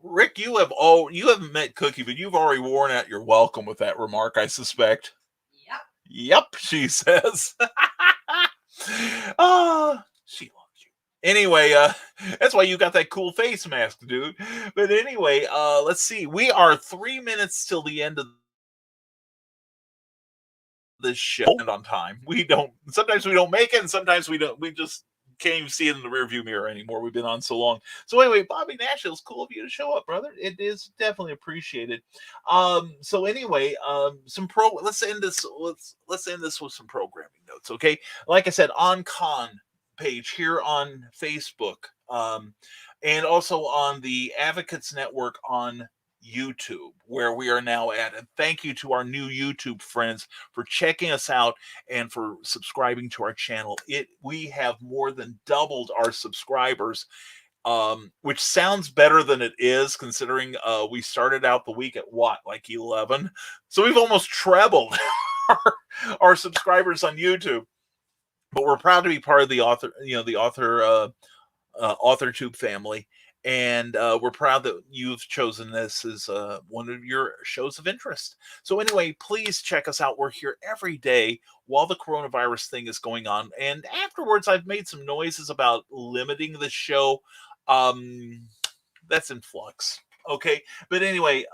Rick, you haven't met Cookie, but you've already worn out your welcome with that remark, I suspect. Yep, she says. She loves you. Anyway, that's why you got that cool face mask, dude. But anyway, let's see. We are 3 minutes till the end of this show on time. Sometimes we don't make it, and sometimes we just can't even see it in the rearview mirror anymore. We've been on so long. So anyway, Bobby Nash, it's cool of you to show up, brother. It is definitely appreciated. So anyway, let's end this with some programming notes, okay? Like I said, on Con page here on Facebook, and also on the Advocates Network on YouTube, where we are now at. And thank you to our new YouTube friends for checking us out and for subscribing to our channel. We have more than doubled our subscribers, which sounds better than it is, considering we started out the week at like 11. So we've almost trebled our subscribers on YouTube. But we're proud to be part of the AuthorTube family. And we're proud that you've chosen this as one of your shows of interest. So anyway, please check us out. We're here every day while the coronavirus thing is going on. And afterwards, I've made some noises about limiting the show. That's in flux. Okay. But anyway,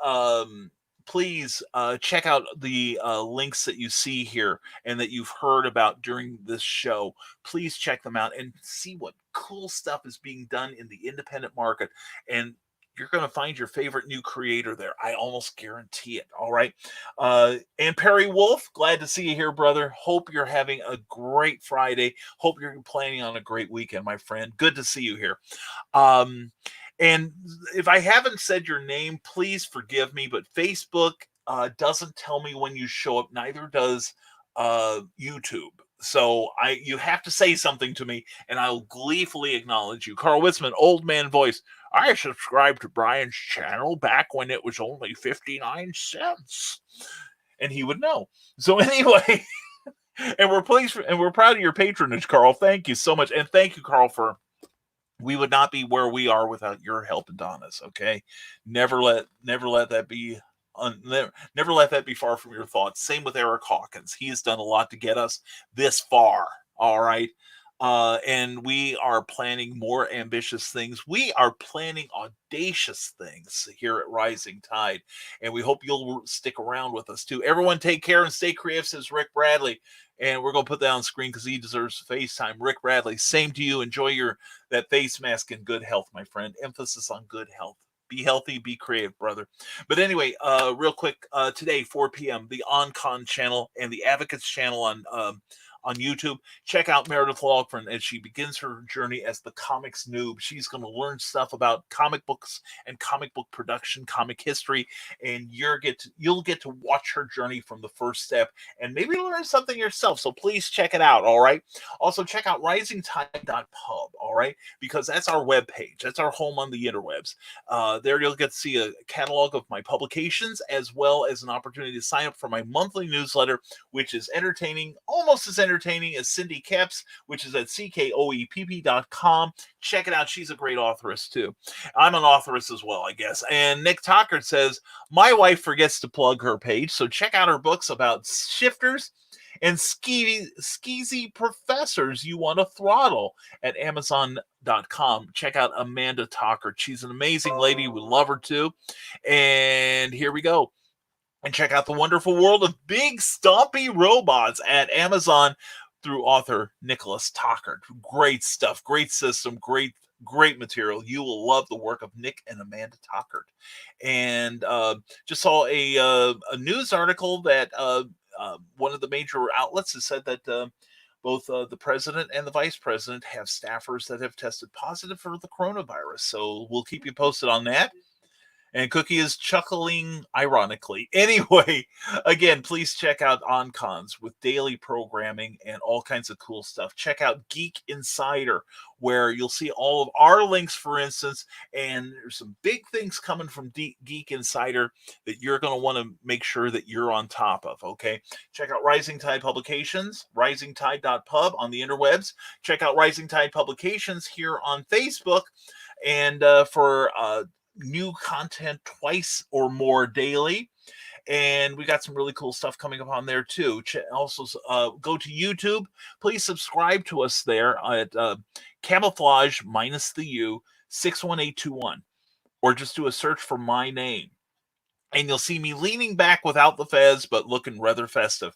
please check out the links that you see here and that you've heard about during this show. Please check them out and see what cool stuff is being done in the independent market. And you're going to find your favorite new creator there. I almost guarantee it. All right. And Perry Wolf, glad to see you here, brother. Hope you're having a great Friday. Hope you're planning on a great weekend, my friend. Good to see you here. And if I haven't said your name, please forgive me, but Facebook doesn't tell me when you show up. Neither does YouTube. So you have to say something to me, and I'll gleefully acknowledge you. Carl Witzman, old man voice. I subscribed to Brian's channel back when it was only 59 cents. And he would know. So anyway, and we're pleased and we're proud of your patronage, Carl. Thank you so much. And thank you, Carl, for we would not be where we are without your help and Donna's, okay? Never let that be never let that be far from your thoughts. Same with Eric Hawkins. He has done a lot to get us this far. All right. And we are planning more ambitious things. We are planning audacious things here at Rising Tide. And we hope you'll stick around with us too. Everyone take care and stay creative, says Rick Bradley. And we're going to put that on screen because he deserves FaceTime. Rick Bradley, same to you. Enjoy that face mask in good health, my friend. Emphasis on good health. Be healthy, be creative, brother. But anyway, real quick, today, 4 p.m., the OnCon channel and the Advocates channel on YouTube. Check out Meredith Logren as she begins her journey as the comics noob. She's going to learn stuff about comic books and comic book production, comic history, and you'll get to watch her journey from the first step and maybe learn something yourself. So please check it out, all right? Also, check out risingtide.pub, all right? Because that's our webpage. That's our home on the interwebs. There you'll get to see a catalog of my publications as well as an opportunity to sign up for my monthly newsletter, which is entertaining, almost as entertaining as Cindy Kepps, which is at CKOEPP.com. Check it out. She's a great authoress, too. I'm an authoress as well, I guess. And Nick Tockert says, my wife forgets to plug her page, so check out her books about shifters and skeezy professors you want to throttle at Amazon.com. Check out Amanda Tockert. She's an amazing lady. We love her, too. And here we go. And check out the wonderful world of big stompy robots at Amazon through author Nicholas Tockert. Great stuff, great system, great material. You will love the work of Nick and Amanda Tockert. And just saw a news article that one of the major outlets has said that both the president and the vice president have staffers that have tested positive for the coronavirus. So we'll keep you posted on that. And Cookie is chuckling ironically. Anyway, again, please check out OnCons with daily programming and all kinds of cool stuff. Check out Geek Insider, where you'll see all of our links, for instance, and there's some big things coming from Geek Insider that you're going to want to make sure that you're on top of, okay? Check out Rising Tide Publications, risingtide.pub on the interwebs. Check out Rising Tide Publications here on Facebook. And for new content twice or more daily, and we got some really cool stuff coming up on there too. Also, go to YouTube. Please subscribe to us there at camouflage minus the U 61821, or just do a search for my name, and you'll see me leaning back without the fez, but looking rather festive.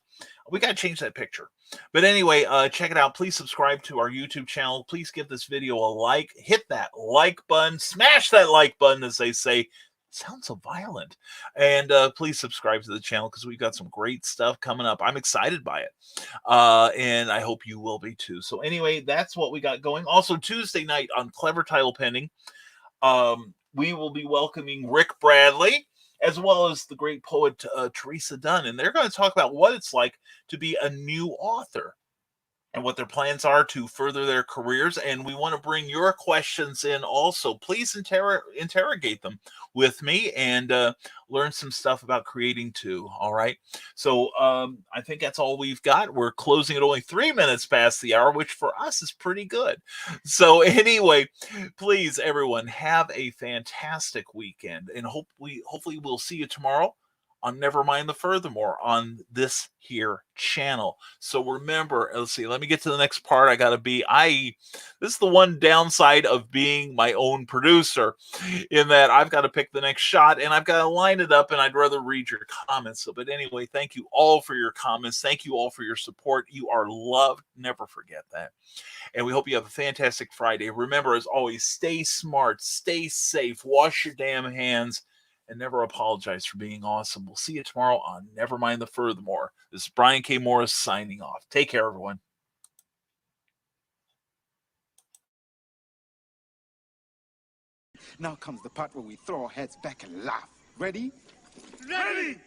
We got to change that picture. But anyway, check it out. Please subscribe to our YouTube channel. Please give this video a like. Hit that like button. Smash that like button, as they say. It sounds so violent. And please subscribe to the channel because we've got some great stuff coming up. I'm excited by it. And I hope you will be too. So anyway, that's what we got going. Also, Tuesday night on Clever Title Penning, we will be welcoming Rick Bradley, as well as the great poet Teresa Dunn. And they're going to talk about what it's like to be a new author and what their plans are to further their careers. And we want to bring your questions in also. Please interrogate them with me and learn some stuff about creating too. All right. So I think that's all we've got. We're closing at only 3 minutes past the hour, which for us is pretty good. So anyway, please, everyone, have a fantastic weekend, and hopefully we'll see you tomorrow on Nevermind the Furthermore on this here channel. So remember, let's see, let me get to the next part. This is the one downside of being my own producer, in that I've got to pick the next shot and I've got to line it up, and I'd rather read your comments. So, but anyway, thank you all for your comments. Thank you all for your support. You are loved. Never forget that. And we hope you have a fantastic Friday. Remember, as always, stay smart, stay safe, wash your damn hands, and never apologize for being awesome. We'll see you tomorrow on Nevermind the Furthermore. This is Brian K. Morris signing off. Take care, everyone. Now comes the part where we throw our heads back and laugh. Ready? Ready!